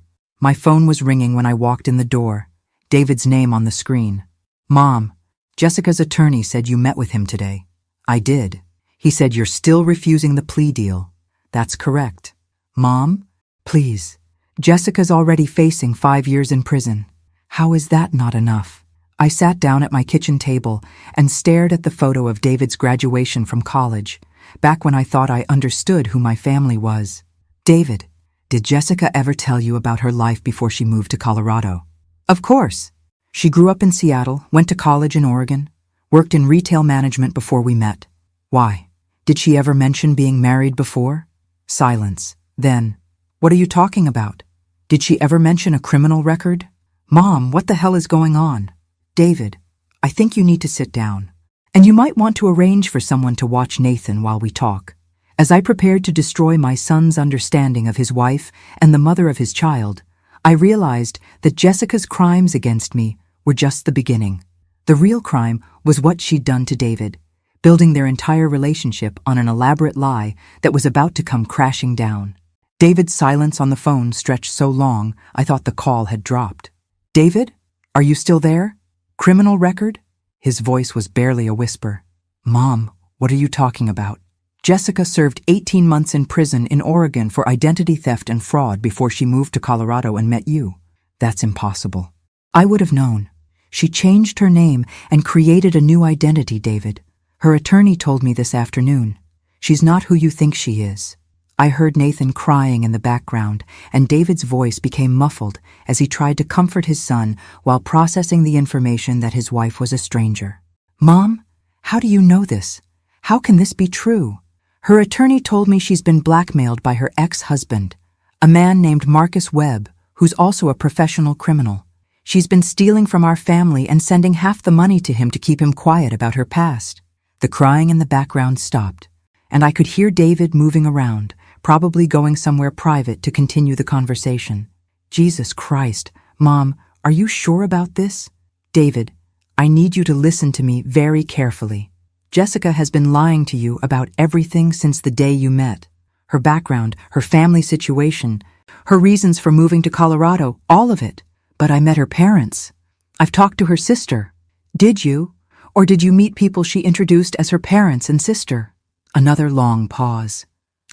My phone was ringing when I walked in the door. David's name on the screen. Mom, Jessica's attorney said you met with him today. I did. He said you're still refusing the plea deal. That's correct. Mom, please. Jessica's already facing 5 years in prison. How is that not enough? I sat down at my kitchen table and stared at the photo of David's graduation from college, back when I thought I understood who my family was. David, did Jessica ever tell you about her life before she moved to Colorado? Of course. She grew up in Seattle, went to college in Oregon, worked in retail management before we met. Why? Did she ever mention being married before? Silence. Then, what are you talking about? Did she ever mention a criminal record? Mom, what the hell is going on? David, I think you need to sit down. And you might want to arrange for someone to watch Nathan while we talk. As I prepared to destroy my son's understanding of his wife and the mother of his child, I realized that Jessica's crimes against me were just the beginning. The real crime was what she'd done to David, building their entire relationship on an elaborate lie that was about to come crashing down. David's silence on the phone stretched so long I thought the call had dropped. David, are you still there? Criminal record? His voice was barely a whisper. Mom, what are you talking about? Jessica served 18 months in prison in Oregon for identity theft and fraud before she moved to Colorado and met you. That's impossible. I would have known. She changed her name and created a new identity, David. Her attorney told me this afternoon. She's not who you think she is. I heard Nathan crying in the background, and David's voice became muffled as he tried to comfort his son while processing the information that his wife was a stranger. Mom, how do you know this? How can this be true? Her attorney told me she's been blackmailed by her ex-husband, a man named Marcus Webb, who's also a professional criminal. She's been stealing from our family and sending half the money to him to keep him quiet about her past. The crying in the background stopped, and I could hear David moving around, probably going somewhere private to continue the conversation. Jesus Christ, Mom, are you sure about this? David, I need you to listen to me very carefully. Jessica has been lying to you about everything since the day you met. Her background, her family situation, her reasons for moving to Colorado, all of it. But I met her parents. I've talked to her sister. Did you? Or did you meet people she introduced as her parents and sister? Another long pause.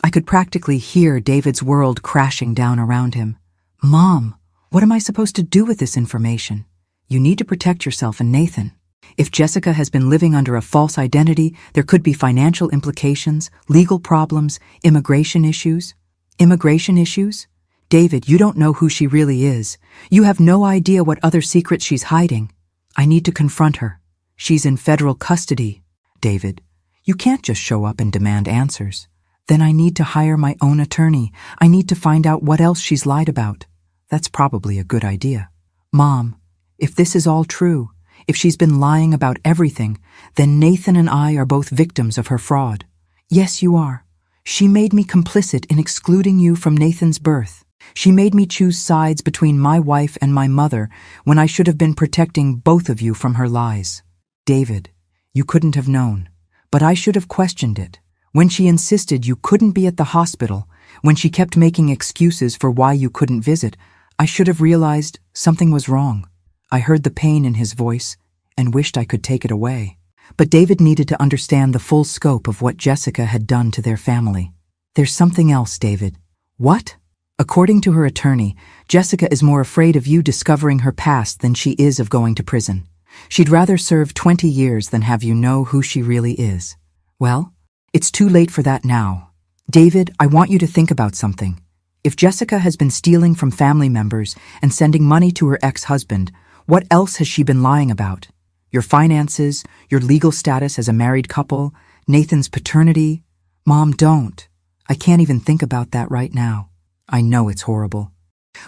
I could practically hear David's world crashing down around him. Mom, what am I supposed to do with this information? You need to protect yourself and Nathan. If Jessica has been living under a false identity, there could be financial implications, legal problems, immigration issues. Immigration issues? David, you don't know who she really is. You have no idea what other secrets she's hiding. I need to confront her. She's in federal custody. David, you can't just show up and demand answers. Then I need to hire my own attorney. I need to find out what else she's lied about. That's probably a good idea. Mom, if this is all true, if she's been lying about everything, then Nathan and I are both victims of her fraud. Yes, you are. She made me complicit in excluding you from Nathan's birth. She made me choose sides between my wife and my mother when I should have been protecting both of you from her lies. David, you couldn't have known, but I should have questioned it. When she insisted you couldn't be at the hospital, when she kept making excuses for why you couldn't visit, I should have realized something was wrong. I heard the pain in his voice and wished I could take it away. But David needed to understand the full scope of what Jessica had done to their family. There's something else, David. What? According to her attorney, Jessica is more afraid of you discovering her past than she is of going to prison. She'd rather serve 20 years than have you know who she really is. Well, it's too late for that now. David, I want you to think about something. If Jessica has been stealing from family members and sending money to her ex-husband, what else has she been lying about? Your finances, your legal status as a married couple, Nathan's paternity? Mom, don't. I can't even think about that right now. I know it's horrible.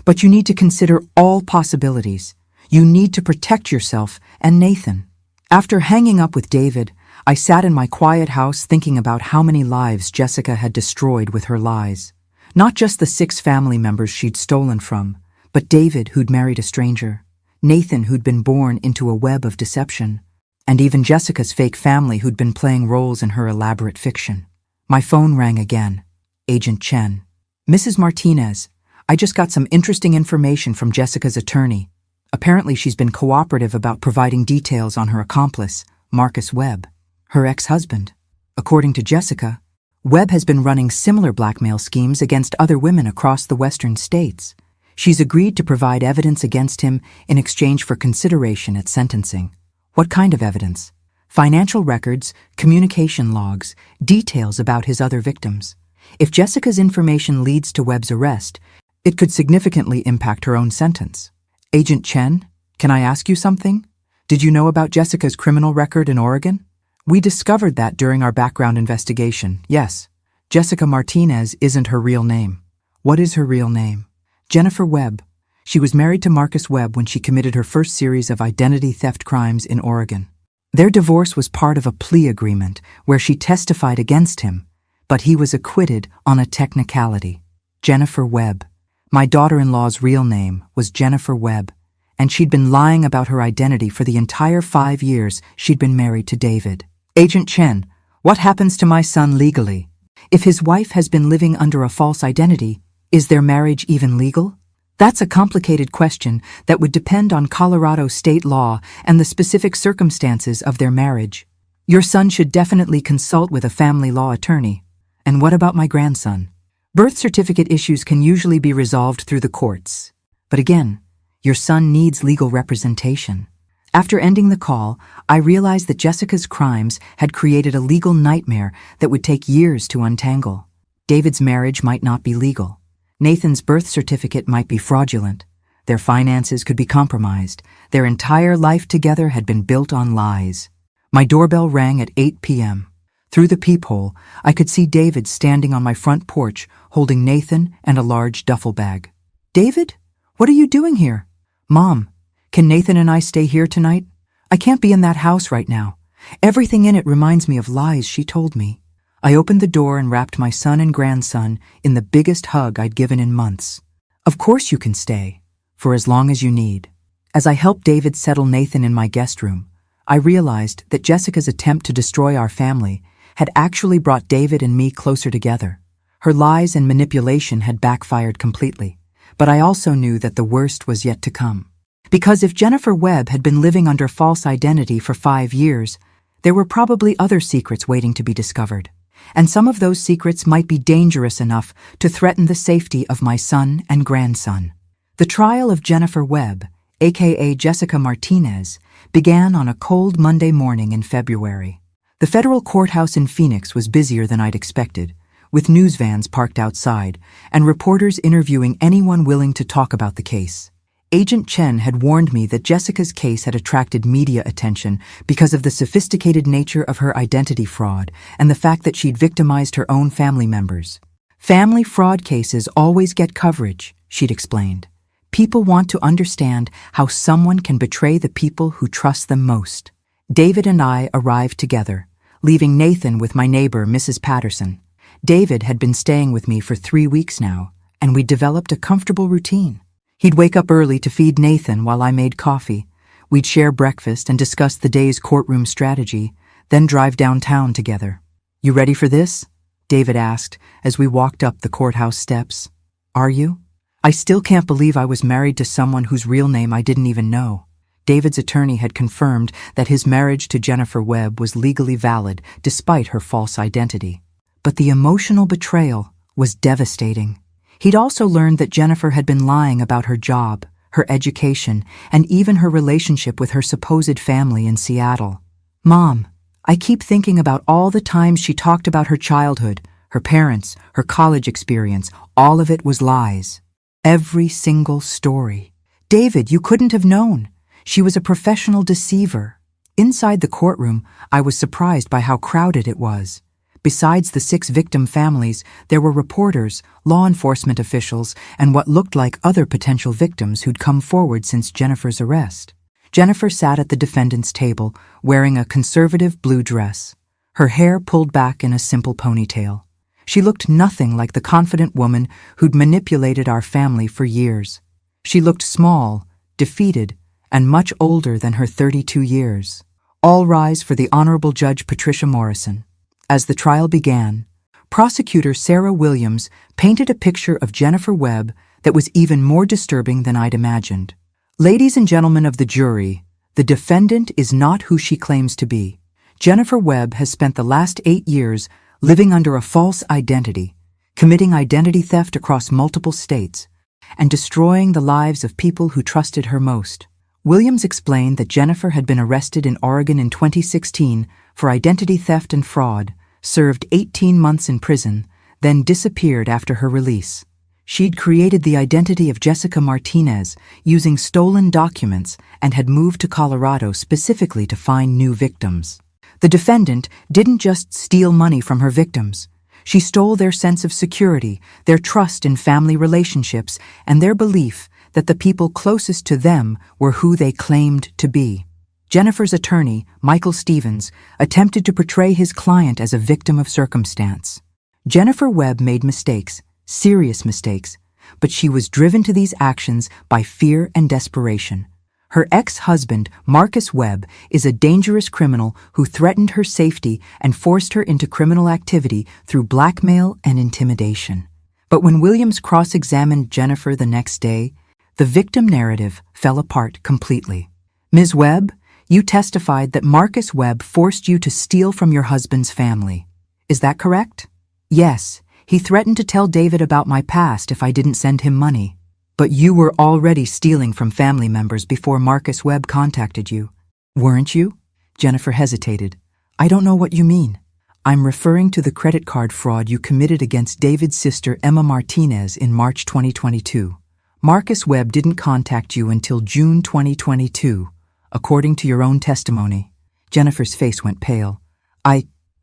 But you need to consider all possibilities. You need to protect yourself and Nathan. After hanging up with David, I sat in my quiet house thinking about how many lives Jessica had destroyed with her lies. Not just the 6 family members she'd stolen from, but David, who'd married a stranger, Nathan, who'd been born into a web of deception, and even Jessica's fake family who'd been playing roles in her elaborate fiction. My phone rang again. Agent Chen. Mrs. Martinez, I just got some interesting information from Jessica's attorney. Apparently she's been cooperative about providing details on her accomplice, Marcus Webb, her ex-husband. According to Jessica, Webb has been running similar blackmail schemes against other women across the western states. She's agreed to provide evidence against him in exchange for consideration at sentencing. What kind of evidence? Financial records, communication logs, details about his other victims. If Jessica's information leads to Webb's arrest, it could significantly impact her own sentence. Agent Chen, can I ask you something? Did you know about Jessica's criminal record in Oregon? We discovered that during our background investigation, yes. Jessica Martinez isn't her real name. What is her real name? Jennifer Webb. She was married to Marcus Webb when she committed her first series of identity theft crimes in Oregon. Their divorce was part of a plea agreement where she testified against him, but he was acquitted on a technicality. Jennifer Webb. My daughter-in-law's real name was Jennifer Webb, and she'd been lying about her identity for the entire 5 years she'd been married to David. Agent Chen, what happens to my son legally? If his wife has been living under a false identity, is their marriage even legal? That's a complicated question that would depend on Colorado state law and the specific circumstances of their marriage. Your son should definitely consult with a family law attorney. And what about my grandson? Birth certificate issues can usually be resolved through the courts. But again, your son needs legal representation. After ending the call, I realized that Jessica's crimes had created a legal nightmare that would take years to untangle. David's marriage might not be legal. Nathan's birth certificate might be fraudulent. Their finances could be compromised. Their entire life together had been built on lies. My doorbell rang at 8 p.m. Through the peephole, I could see David standing on my front porch holding Nathan and a large duffel bag. David? What are you doing here? Mom, can Nathan and I stay here tonight? I can't be in that house right now. Everything in it reminds me of lies she told me. I opened the door and wrapped my son and grandson in the biggest hug I'd given in months. Of course you can stay, for as long as you need. As I helped David settle Nathan in my guest room, I realized that Jessica's attempt to destroy our family had actually brought David and me closer together. Her lies and manipulation had backfired completely, but I also knew that the worst was yet to come. Because if Jennifer Webb had been living under false identity for 5 years, there were probably other secrets waiting to be discovered. And some of those secrets might be dangerous enough to threaten the safety of my son and grandson. The trial of Jennifer Webb, aka Jessica Martinez, began on a cold Monday morning in February. The federal courthouse in Phoenix was busier than I'd expected, with news vans parked outside and reporters interviewing anyone willing to talk about the case. Agent Chen had warned me that Jessica's case had attracted media attention because of the sophisticated nature of her identity fraud and the fact that she'd victimized her own family members. Family fraud cases always get coverage, she'd explained. People want to understand how someone can betray the people who trust them most. David and I arrived together, leaving Nathan with my neighbor, Mrs. Patterson. David had been staying with me for 3 weeks now, and we'd developed a comfortable routine. He'd wake up early to feed Nathan while I made coffee. We'd share breakfast and discuss the day's courtroom strategy, then drive downtown together. You ready for this? David asked as we walked up the courthouse steps. Are you? I still can't believe I was married to someone whose real name I didn't even know. David's attorney had confirmed that his marriage to Jennifer Webb was legally valid despite her false identity. But the emotional betrayal was devastating. He'd also learned that Jennifer had been lying about her job, her education, and even her relationship with her supposed family in Seattle. Mom, I keep thinking about all the times she talked about her childhood, her parents, her college experience. All of it was lies. Every single story. David, you couldn't have known. She was a professional deceiver. Inside the courtroom, I was surprised by how crowded it was. Besides the 6 victim families, there were reporters, law enforcement officials, and what looked like other potential victims who'd come forward since Jennifer's arrest. Jennifer sat at the defendant's table, wearing a conservative blue dress, her hair pulled back in a simple ponytail. She looked nothing like the confident woman who'd manipulated our family for years. She looked small, defeated, and much older than her 32 years. All rise for the Honorable Judge Patricia Morrison. As the trial began, prosecutor Sarah Williams painted a picture of Jennifer Webb that was even more disturbing than I'd imagined. Ladies and gentlemen of the jury, the defendant is not who she claims to be. Jennifer Webb has spent the last 8 years living under a false identity, committing identity theft across multiple states, and destroying the lives of people who trusted her most. Williams explained that Jennifer had been arrested in Oregon in 2016 for identity theft and fraud, served 18 months in prison, then disappeared after her release. She'd created the identity of Jessica Martinez using stolen documents and had moved to Colorado specifically to find new victims. The defendant didn't just steal money from her victims. She stole their sense of security, their trust in family relationships, and their belief that the people closest to them were who they claimed to be. Jennifer's attorney, Michael Stevens, attempted to portray his client as a victim of circumstance. Jennifer Webb made mistakes, serious mistakes, but she was driven to these actions by fear and desperation. Her ex-husband, Marcus Webb, is a dangerous criminal who threatened her safety and forced her into criminal activity through blackmail and intimidation. But when Williams cross-examined Jennifer the next day, the victim narrative fell apart completely. Ms. Webb, you testified that Marcus Webb forced you to steal from your husband's family. Is that correct? Yes, he threatened to tell David about my past if I didn't send him money. But you were already stealing from family members before Marcus Webb contacted you, weren't you? Jennifer hesitated. I don't know what you mean. I'm referring to the credit card fraud you committed against David's sister Emma Martinez in March 2022. Marcus Webb didn't contact you until June 2022, according to your own testimony. Jennifer's face went pale.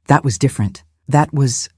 That was different. That was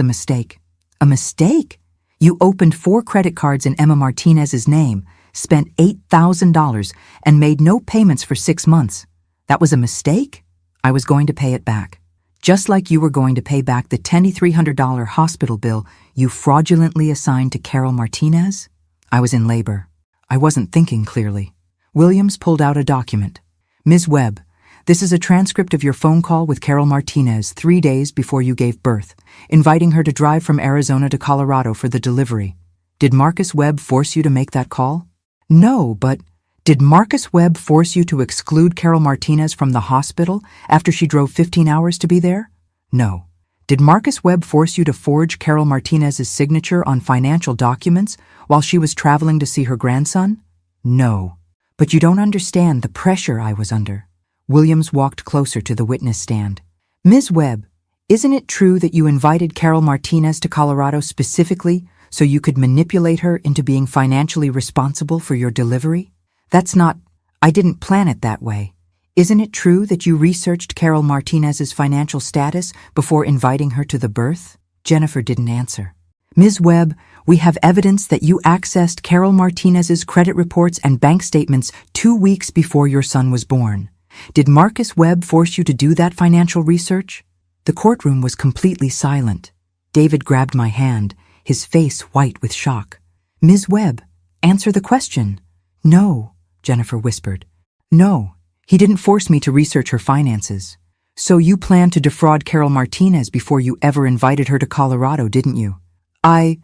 a mistake. A mistake? You opened 4 credit cards in Emma Martinez's name, spent $8,000, and made no payments for 6 months. That was a mistake? I was going to pay it back. Just like you were going to pay back the $2,300 hospital bill you fraudulently assigned to Carol Martinez? I was in labor. I wasn't thinking clearly. Williams pulled out a document. Ms. Webb, this is a transcript of your phone call with Carol Martinez 3 days before you gave birth, inviting her to drive from Arizona to Colorado for the delivery. Did Marcus Webb force you to make that call? No, but did Marcus Webb force you to exclude Carol Martinez from the hospital after she drove 15 hours to be there? No. Did Marcus Webb force you to forge Carol Martinez's signature on financial documents while she was traveling to see her grandson? No. But you don't understand the pressure I was under. Williams walked closer to the witness stand. Ms. Webb, isn't it true that you invited Carol Martinez to Colorado specifically so you could manipulate her into being financially responsible for your delivery? I didn't plan it that way. Isn't it true that you researched Carol Martinez's financial status before inviting her to the birth? Jennifer didn't answer. Ms. Webb, we have evidence that you accessed Carol Martinez's credit reports and bank statements 2 weeks before your son was born. Did Marcus Webb force you to do that financial research? The courtroom was completely silent. David grabbed my hand, his face white with shock. Ms. Webb, answer the question. No, Jennifer whispered. No, he didn't force me to research her finances. So you planned to defraud Carol Martinez before you ever invited her to Colorado, didn't you? I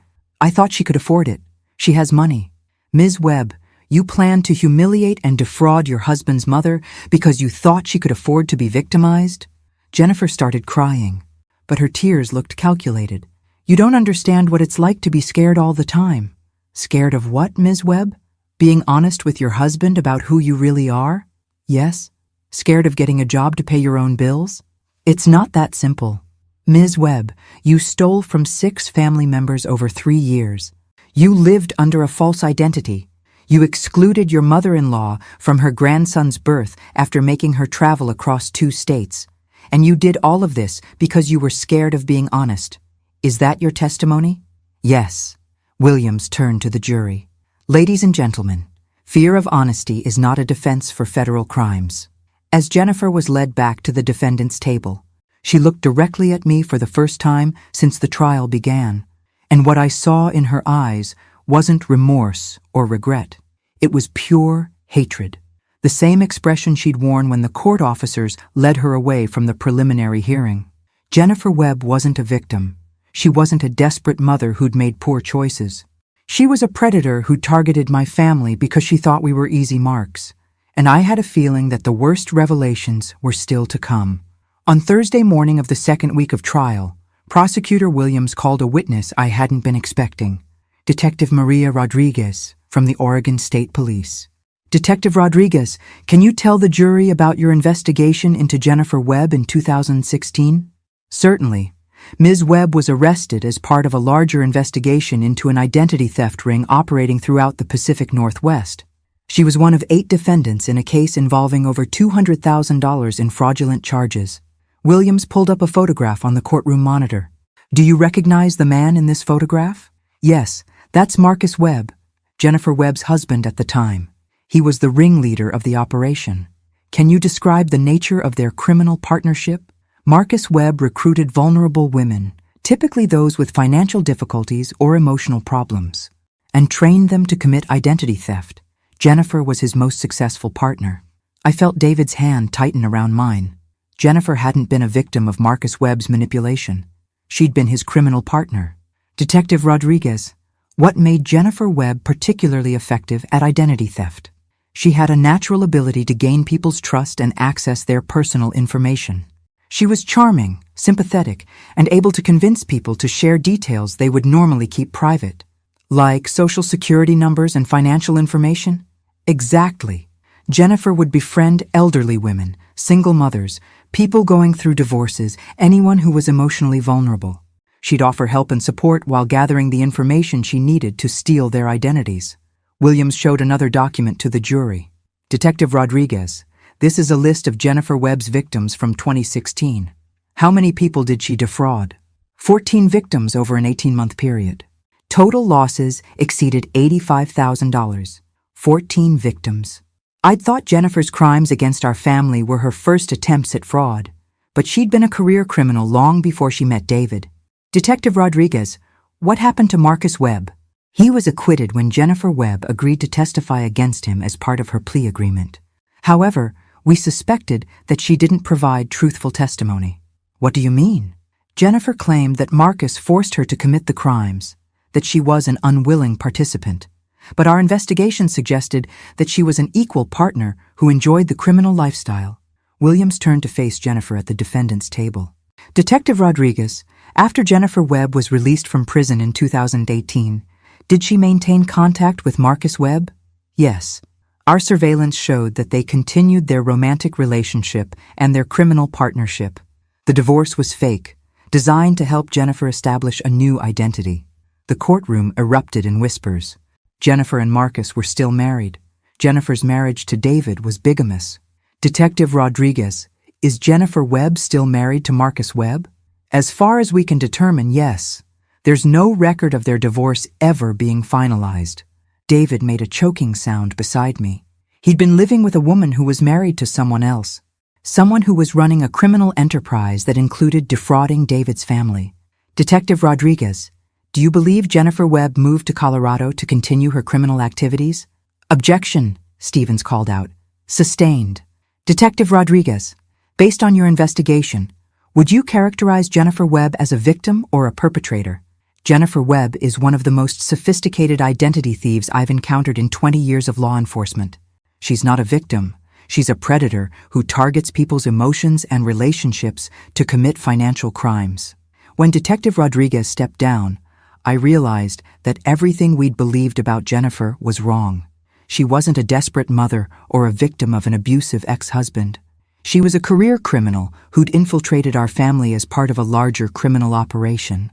thought she could afford it. She has money. Ms. Webb, you planned to humiliate and defraud your husband's mother because you thought she could afford to be victimized? Jennifer started crying, but her tears looked calculated. You don't understand what it's like to be scared all the time. Scared of what, Ms. Webb? Being honest with your husband about who you really are? Yes? Scared of getting a job to pay your own bills? It's not that simple. Ms. Webb, you stole from 6 family members over 3 years. You lived under a false identity. You excluded your mother-in-law from her grandson's birth after making her travel across 2 states. And you did all of this because you were scared of being honest. Is that your testimony? Yes. Williams turned to the jury. Ladies and gentlemen, fear of honesty is not a defense for federal crimes. As Jennifer was led back to the defendant's table, she looked directly at me for the first time since the trial began. And what I saw in her eyes wasn't remorse or regret. It was pure hatred. The same expression she'd worn when the court officers led her away from the preliminary hearing. Jennifer Webb wasn't a victim. She wasn't a desperate mother who'd made poor choices. She was a predator who targeted my family because she thought we were easy marks. And I had a feeling that the worst revelations were still to come. On Thursday morning of the second week of trial, Prosecutor Williams called a witness I hadn't been expecting. Detective Maria Rodriguez from the Oregon State Police. Detective Rodriguez, can you tell the jury about your investigation into Jennifer Webb in 2016? Certainly. Ms. Webb was arrested as part of a larger investigation into an identity theft ring operating throughout the Pacific Northwest. She was one of 8 defendants in a case involving over $200,000 in fraudulent charges. Williams pulled up a photograph on the courtroom monitor. Do you recognize the man in this photograph? Yes, that's Marcus Webb, Jennifer Webb's husband at the time. He was the ringleader of the operation. Can you describe the nature of their criminal partnership? Marcus Webb recruited vulnerable women, typically those with financial difficulties or emotional problems, and trained them to commit identity theft. Jennifer was his most successful partner. I felt David's hand tighten around mine. Jennifer hadn't been a victim of Marcus Webb's manipulation. She'd been his criminal partner. Detective Rodriguez, what made Jennifer Webb particularly effective at identity theft? She had a natural ability to gain people's trust and access their personal information. She was charming, sympathetic, and able to convince people to share details they would normally keep private. Like social security numbers and financial information? Exactly. Jennifer would befriend elderly women, single mothers, people going through divorces, anyone who was emotionally vulnerable. She'd offer help and support while gathering the information she needed to steal their identities. Williams showed another document to the jury. Detective Rodriguez, this is a list of Jennifer Webb's victims from 2016. How many people did she defraud? 14 victims over an 18-month period. Total losses exceeded $85,000. 14 victims. I'd thought Jennifer's crimes against our family were her first attempts at fraud, but she'd been a career criminal long before she met David. Detective Rodriguez, what happened to Marcus Webb? He was acquitted when Jennifer Webb agreed to testify against him as part of her plea agreement. However, we suspected that she didn't provide truthful testimony. What do you mean? Jennifer claimed that Marcus forced her to commit the crimes, that she was an unwilling participant. But our investigation suggested that she was an equal partner who enjoyed the criminal lifestyle. Williams turned to face Jennifer at the defendant's table. Detective Rodriguez, after Jennifer Webb was released from prison in 2018, did she maintain contact with Marcus Webb? Yes. Our surveillance showed that they continued their romantic relationship and their criminal partnership. The divorce was fake, designed to help Jennifer establish a new identity. The courtroom erupted in whispers. Jennifer and Marcus were still married. Jennifer's marriage to David was bigamous. Detective Rodriguez, is Jennifer Webb still married to Marcus Webb? As far as we can determine, yes. There's no record of their divorce ever being finalized. David made a choking sound beside me. He'd been living with a woman who was married to someone else. Someone who was running a criminal enterprise that included defrauding David's family. Detective Rodriguez, do you believe Jennifer Webb moved to Colorado to continue her criminal activities? Objection, Stevens called out. Sustained. Detective Rodriguez, based on your investigation, would you characterize Jennifer Webb as a victim or a perpetrator? Jennifer Webb is one of the most sophisticated identity thieves I've encountered in 20 years of law enforcement. She's not a victim. She's a predator who targets people's emotions and relationships to commit financial crimes. When Detective Rodriguez stepped down, I realized that everything we'd believed about Jennifer was wrong. She wasn't a desperate mother or a victim of an abusive ex-husband. She was a career criminal who'd infiltrated our family as part of a larger criminal operation.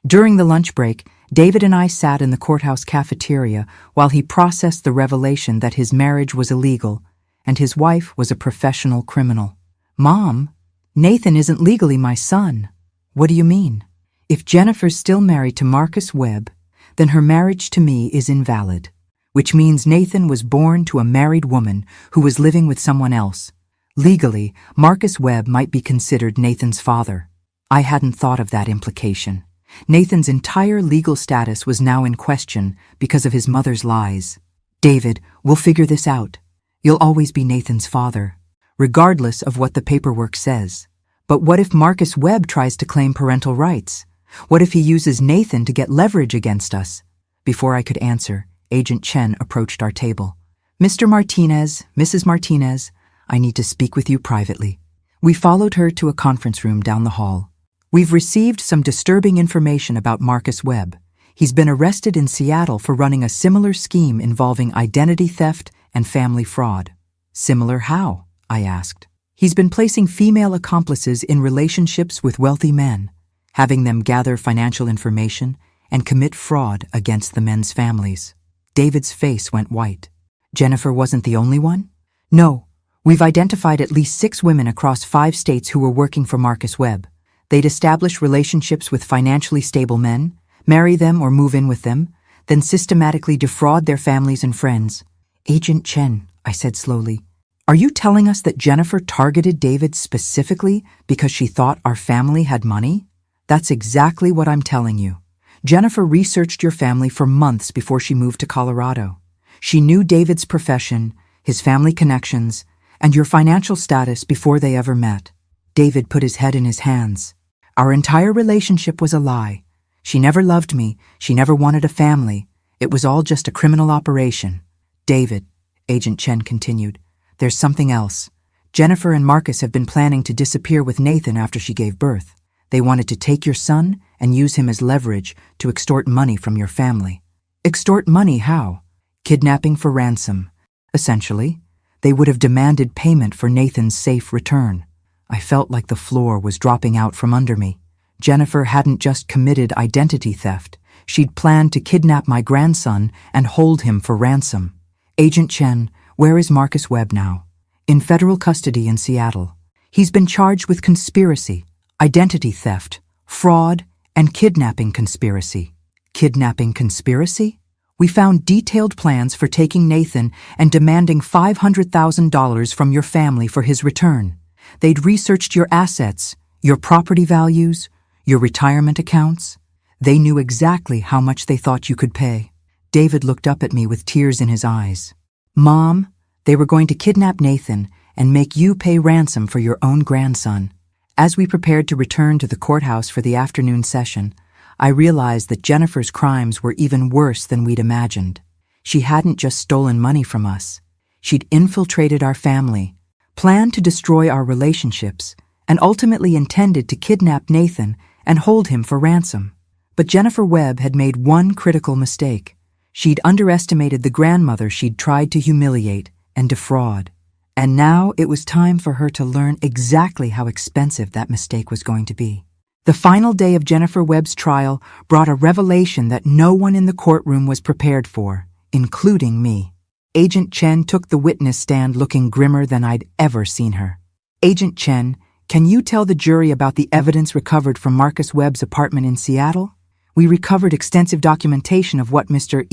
During the lunch break, David and I sat in the courthouse cafeteria while he processed the revelation that his marriage was illegal and his wife was a professional criminal. Mom, Nathan isn't legally my son. What do you mean? If Jennifer's still married to Marcus Webb, then her marriage to me is invalid, which means Nathan was born to a married woman who was living with someone else. Legally, Marcus Webb might be considered Nathan's father. I hadn't thought of that implication. Nathan's entire legal status was now in question because of his mother's lies. David, we'll figure this out. You'll always be Nathan's father, regardless of what the paperwork says. But what if Marcus Webb tries to claim parental rights? What if he uses Nathan to get leverage against us? Before I could answer, Agent Chen approached our table. Mr. Martinez, Mrs. Martinez, I need to speak with you privately. We followed her to a conference room down the hall. We've received some disturbing information about Marcus Webb. He's been arrested in Seattle for running a similar scheme involving identity theft and family fraud. Similar how? I asked. He's been placing female accomplices in relationships with wealthy men, having them gather financial information and commit fraud against the men's families. David's face went white. Jennifer wasn't the only one? No, we've identified at least 6 women across 5 states who were working for Marcus Webb. They'd establish relationships with financially stable men, marry them or move in with them, then systematically defraud their families and friends. Agent Chen, I said slowly, are you telling us that Jennifer targeted David specifically because she thought our family had money? That's exactly what I'm telling you. Jennifer researched your family for months before she moved to Colorado. She knew David's profession, his family connections, and your financial status before they ever met. David put his head in his hands. Our entire relationship was a lie. She never loved me. She never wanted a family. It was all just a criminal operation. David, Agent Chen continued, there's something else. Jennifer and Marcus have been planning to disappear with Nathan after she gave birth. They wanted to take your son and use him as leverage to extort money from your family. Extort money how? Kidnapping for ransom. Essentially, they would have demanded payment for Nathan's safe return. I felt like the floor was dropping out from under me. Jennifer hadn't just committed identity theft. She'd planned to kidnap my grandson and hold him for ransom. Agent Chen, where is Marcus Webb now? In federal custody in Seattle. He's been charged with conspiracy, identity theft, fraud, and kidnapping conspiracy. Kidnapping conspiracy? We found detailed plans for taking Nathan and demanding $500,000 from your family for his return. They'd researched your assets, your property values, your retirement accounts. They knew exactly how much they thought you could pay. David looked up at me with tears in his eyes. Mom, they were going to kidnap Nathan and make you pay ransom for your own grandson. As we prepared to return to the courthouse for the afternoon session, I realized that Jennifer's crimes were even worse than we'd imagined. She hadn't just stolen money from us. She'd infiltrated our family, planned to destroy our relationships, and ultimately intended to kidnap Nathan and hold him for ransom. But Jennifer Webb had made one critical mistake. She'd underestimated the grandmother she'd tried to humiliate and defraud. And now it was time for her to learn exactly how expensive that mistake was going to be. The final day of Jennifer Webb's trial brought a revelation that no one in the courtroom was prepared for, including me. Agent Chen took the witness stand looking grimmer than I'd ever seen her. Agent Chen, can you tell the jury about the evidence recovered from Marcus Webb's apartment in Seattle? We recovered extensive documentation of what Mr.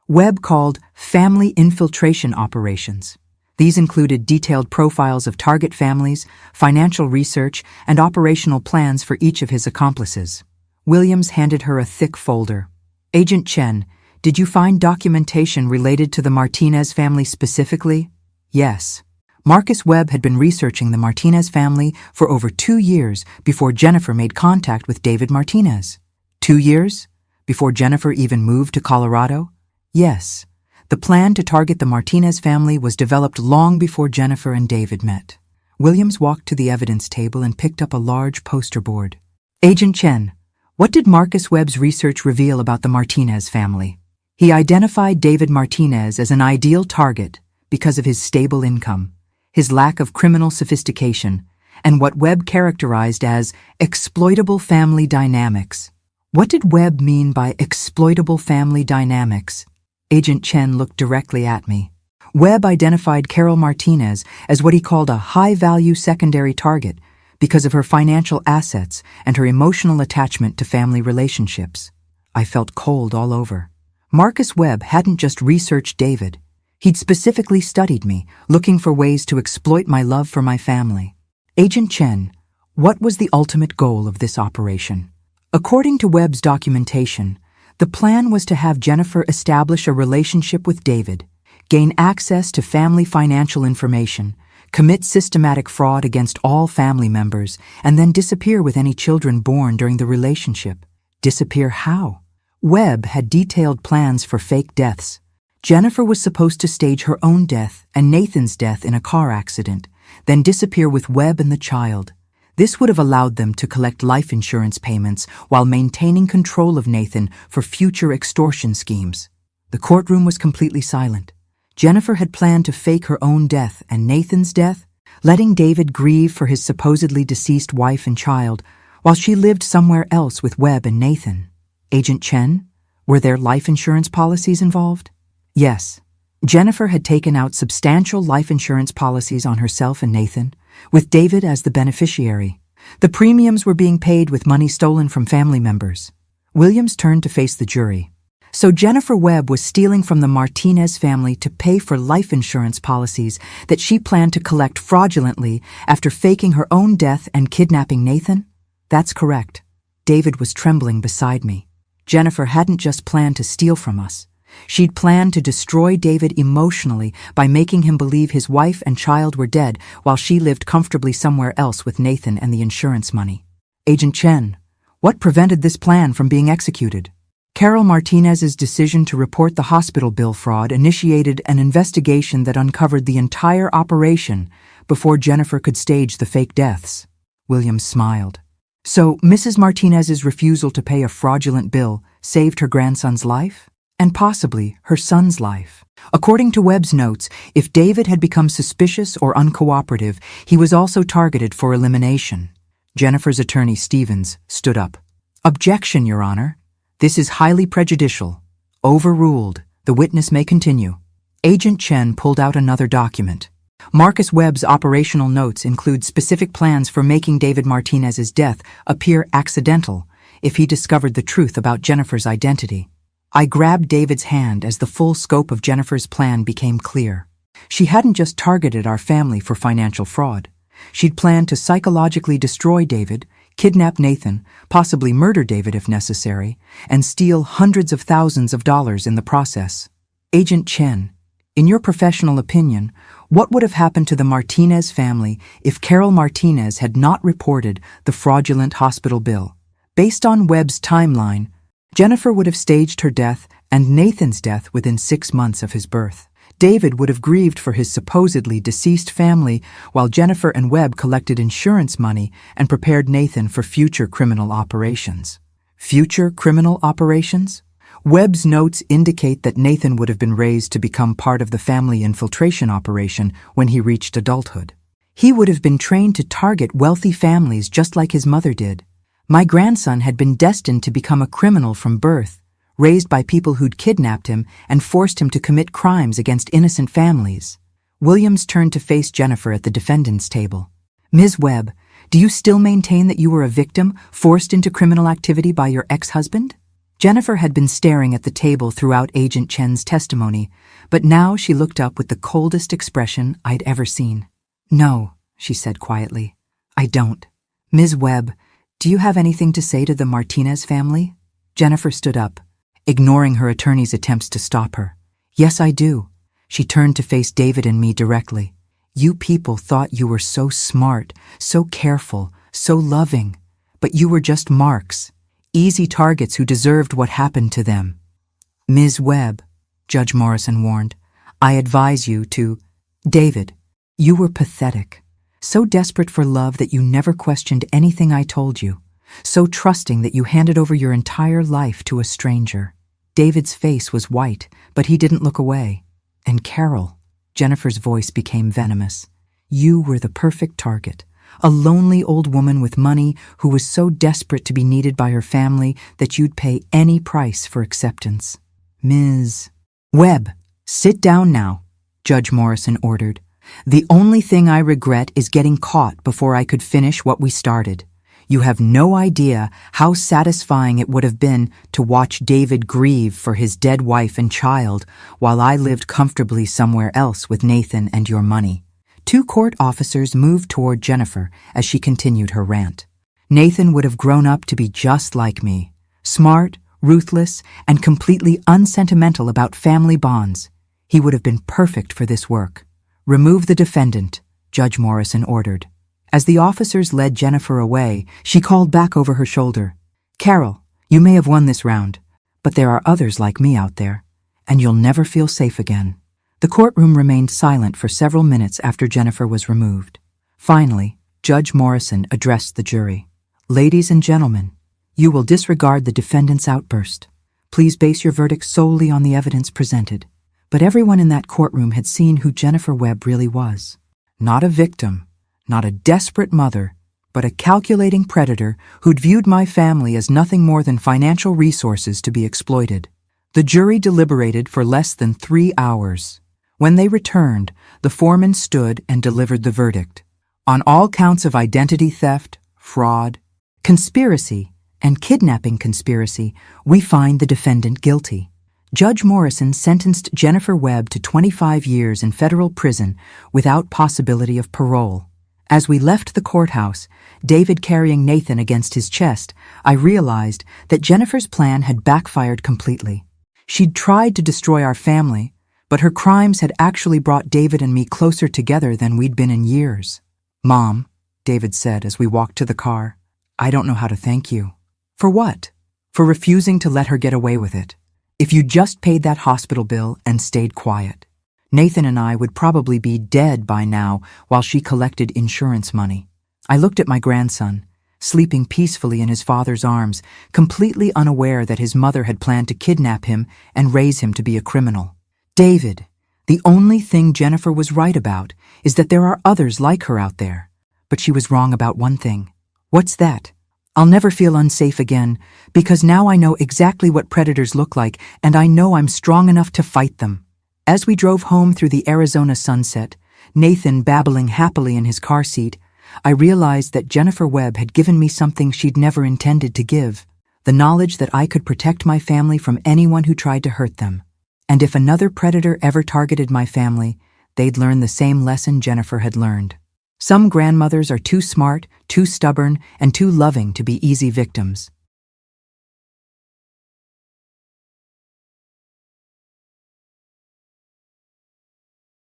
Webb called family infiltration operations. These included detailed profiles of target families, financial research, and operational plans for each of his accomplices. Williams handed her a thick folder. Agent Chen, did you find documentation related to the Martinez family specifically? Yes. Marcus Webb had been researching the Martinez family for over 2 years before Jennifer made contact with David Martinez. 2 years? Before Jennifer even moved to Colorado? Yes. The plan to target the Martinez family was developed long before Jennifer and David met. Williams walked to the evidence table and picked up a large poster board. Agent Chen, what did Marcus Webb's research reveal about the Martinez family? He identified David Martinez as an ideal target because of his stable income, his lack of criminal sophistication, and what Webb characterized as exploitable family dynamics. What did Webb mean by exploitable family dynamics? Agent Chen looked directly at me. Webb identified Carol Martinez as what he called a high-value secondary target because of her financial assets and her emotional attachment to family relationships. I felt cold all over. Marcus Webb hadn't just researched David. He'd specifically studied me, looking for ways to exploit my love for my family. Agent Chen, what was the ultimate goal of this operation? According to Webb's documentation, the plan was to have Jennifer establish a relationship with David, gain access to family financial information, commit systematic fraud against all family members, and then disappear with any children born during the relationship. Disappear how? Webb had detailed plans for fake deaths. Jennifer was supposed to stage her own death and Nathan's death in a car accident, then disappear with Webb and the child. This would have allowed them to collect life insurance payments while maintaining control of Nathan for future extortion schemes. The courtroom was completely silent. Jennifer had planned to fake her own death and Nathan's death, letting David grieve for his supposedly deceased wife and child, while she lived somewhere else with Webb and Nathan. Agent Chen? Were there life insurance policies involved? Yes. Jennifer had taken out substantial life insurance policies on herself and Nathan, with David as the beneficiary. The premiums were being paid with money stolen from family members. Williams turned to face the jury. So Jennifer Webb was stealing from the Martinez family to pay for life insurance policies that she planned to collect fraudulently after faking her own death and kidnapping Nathan? That's correct. David was trembling beside me. Jennifer hadn't just planned to steal from us. She'd planned to destroy David emotionally by making him believe his wife and child were dead while she lived comfortably somewhere else with Nathan and the insurance money. Agent Chen, what prevented this plan from being executed? Carol Martinez's decision to report the hospital bill fraud initiated an investigation that uncovered the entire operation before Jennifer could stage the fake deaths. Williams smiled. So Mrs. Martinez's refusal to pay a fraudulent bill saved her grandson's life? And possibly her son's life. According to Webb's notes, if David had become suspicious or uncooperative, he was also targeted for elimination. Jennifer's attorney, Stevens, stood up. Objection, Your Honor. This is highly prejudicial. Overruled. The witness may continue. Agent Chen pulled out another document. Marcus Webb's operational notes include specific plans for making David Martinez's death appear accidental if he discovered the truth about Jennifer's identity. I grabbed David's hand as the full scope of Jennifer's plan became clear. She hadn't just targeted our family for financial fraud. She'd planned to psychologically destroy David, kidnap Nathan, possibly murder David if necessary, and steal hundreds of thousands of dollars in the process. Agent Chen, in your professional opinion, what would have happened to the Martinez family if Carol Martinez had not reported the fraudulent hospital bill? Based on Webb's timeline, Jennifer would have staged her death and Nathan's death within 6 months of his birth. David would have grieved for his supposedly deceased family while Jennifer and Webb collected insurance money and prepared Nathan for future criminal operations. Future criminal operations? Webb's notes indicate that Nathan would have been raised to become part of the family infiltration operation when he reached adulthood. He would have been trained to target wealthy families just like his mother did. My grandson had been destined to become a criminal from birth, raised by people who'd kidnapped him and forced him to commit crimes against innocent families. Williams turned to face Jennifer at the defendant's table. Ms. Webb, do you still maintain that you were a victim forced into criminal activity by your ex-husband? Jennifer had been staring at the table throughout Agent Chen's testimony, but now she looked up with the coldest expression I'd ever seen. No, she said quietly. I don't. Ms. Webb, do you have anything to say to the Martinez family? Jennifer stood up, ignoring her attorney's attempts to stop her. Yes, I do. She turned to face David and me directly. You people thought you were so smart, so careful, so loving, but you were just marks, easy targets who deserved what happened to them. Ms. Webb, Judge Morrison warned, I advise you to... David, you were pathetic. So desperate for love that you never questioned anything I told you. So trusting that you handed over your entire life to a stranger. David's face was white, but he didn't look away. And Carol, Jennifer's voice became venomous. You were the perfect target. A lonely old woman with money who was so desperate to be needed by her family that you'd pay any price for acceptance. Ms. Webb, sit down now, Judge Morrison ordered. The only thing I regret is getting caught before I could finish what we started. You have no idea how satisfying it would have been to watch David grieve for his dead wife and child while I lived comfortably somewhere else with Nathan and your money. 2 court officers moved toward Jennifer as she continued her rant. Nathan would have grown up to be just like me, smart, ruthless, and completely unsentimental about family bonds. He would have been perfect for this work. Remove the defendant, Judge Morrison ordered. As the officers led Jennifer away, she called back over her shoulder. Carol, you may have won this round, but there are others like me out there, and you'll never feel safe again. The courtroom remained silent for several minutes after Jennifer was removed. Finally, Judge Morrison addressed the jury. Ladies and gentlemen, you will disregard the defendant's outburst. Please base your verdict solely on the evidence presented. But everyone in that courtroom had seen who Jennifer Webb really was. Not a victim, not a desperate mother, but a calculating predator who'd viewed my family as nothing more than financial resources to be exploited. The jury deliberated for less than 3 hours. When they returned, the foreman stood and delivered the verdict. On all counts of identity theft, fraud, conspiracy, and kidnapping conspiracy, we find the defendant guilty. Judge Morrison sentenced Jennifer Webb to 25 years in federal prison without possibility of parole. As we left the courthouse, David carrying Nathan against his chest, I realized that Jennifer's plan had backfired completely. She'd tried to destroy our family, but her crimes had actually brought David and me closer together than we'd been in years. "Mom," David said as we walked to the car, "I don't know how to thank you." "For what?" "For refusing to let her get away with it. If you just paid that hospital bill and stayed quiet, Nathan and I would probably be dead by now while she collected insurance money." I looked at my grandson, sleeping peacefully in his father's arms, completely unaware that his mother had planned to kidnap him and raise him to be a criminal. "David, the only thing Jennifer was right about is that there are others like her out there. But she was wrong about one thing." "What's that?" "I'll never feel unsafe again, because now I know exactly what predators look like, and I know I'm strong enough to fight them." As we drove home through the Arizona sunset, Nathan babbling happily in his car seat, I realized that Jennifer Webb had given me something she'd never intended to give, the knowledge that I could protect my family from anyone who tried to hurt them. And if another predator ever targeted my family, they'd learn the same lesson Jennifer had learned. Some grandmothers are too smart, too stubborn, and too loving to be easy victims.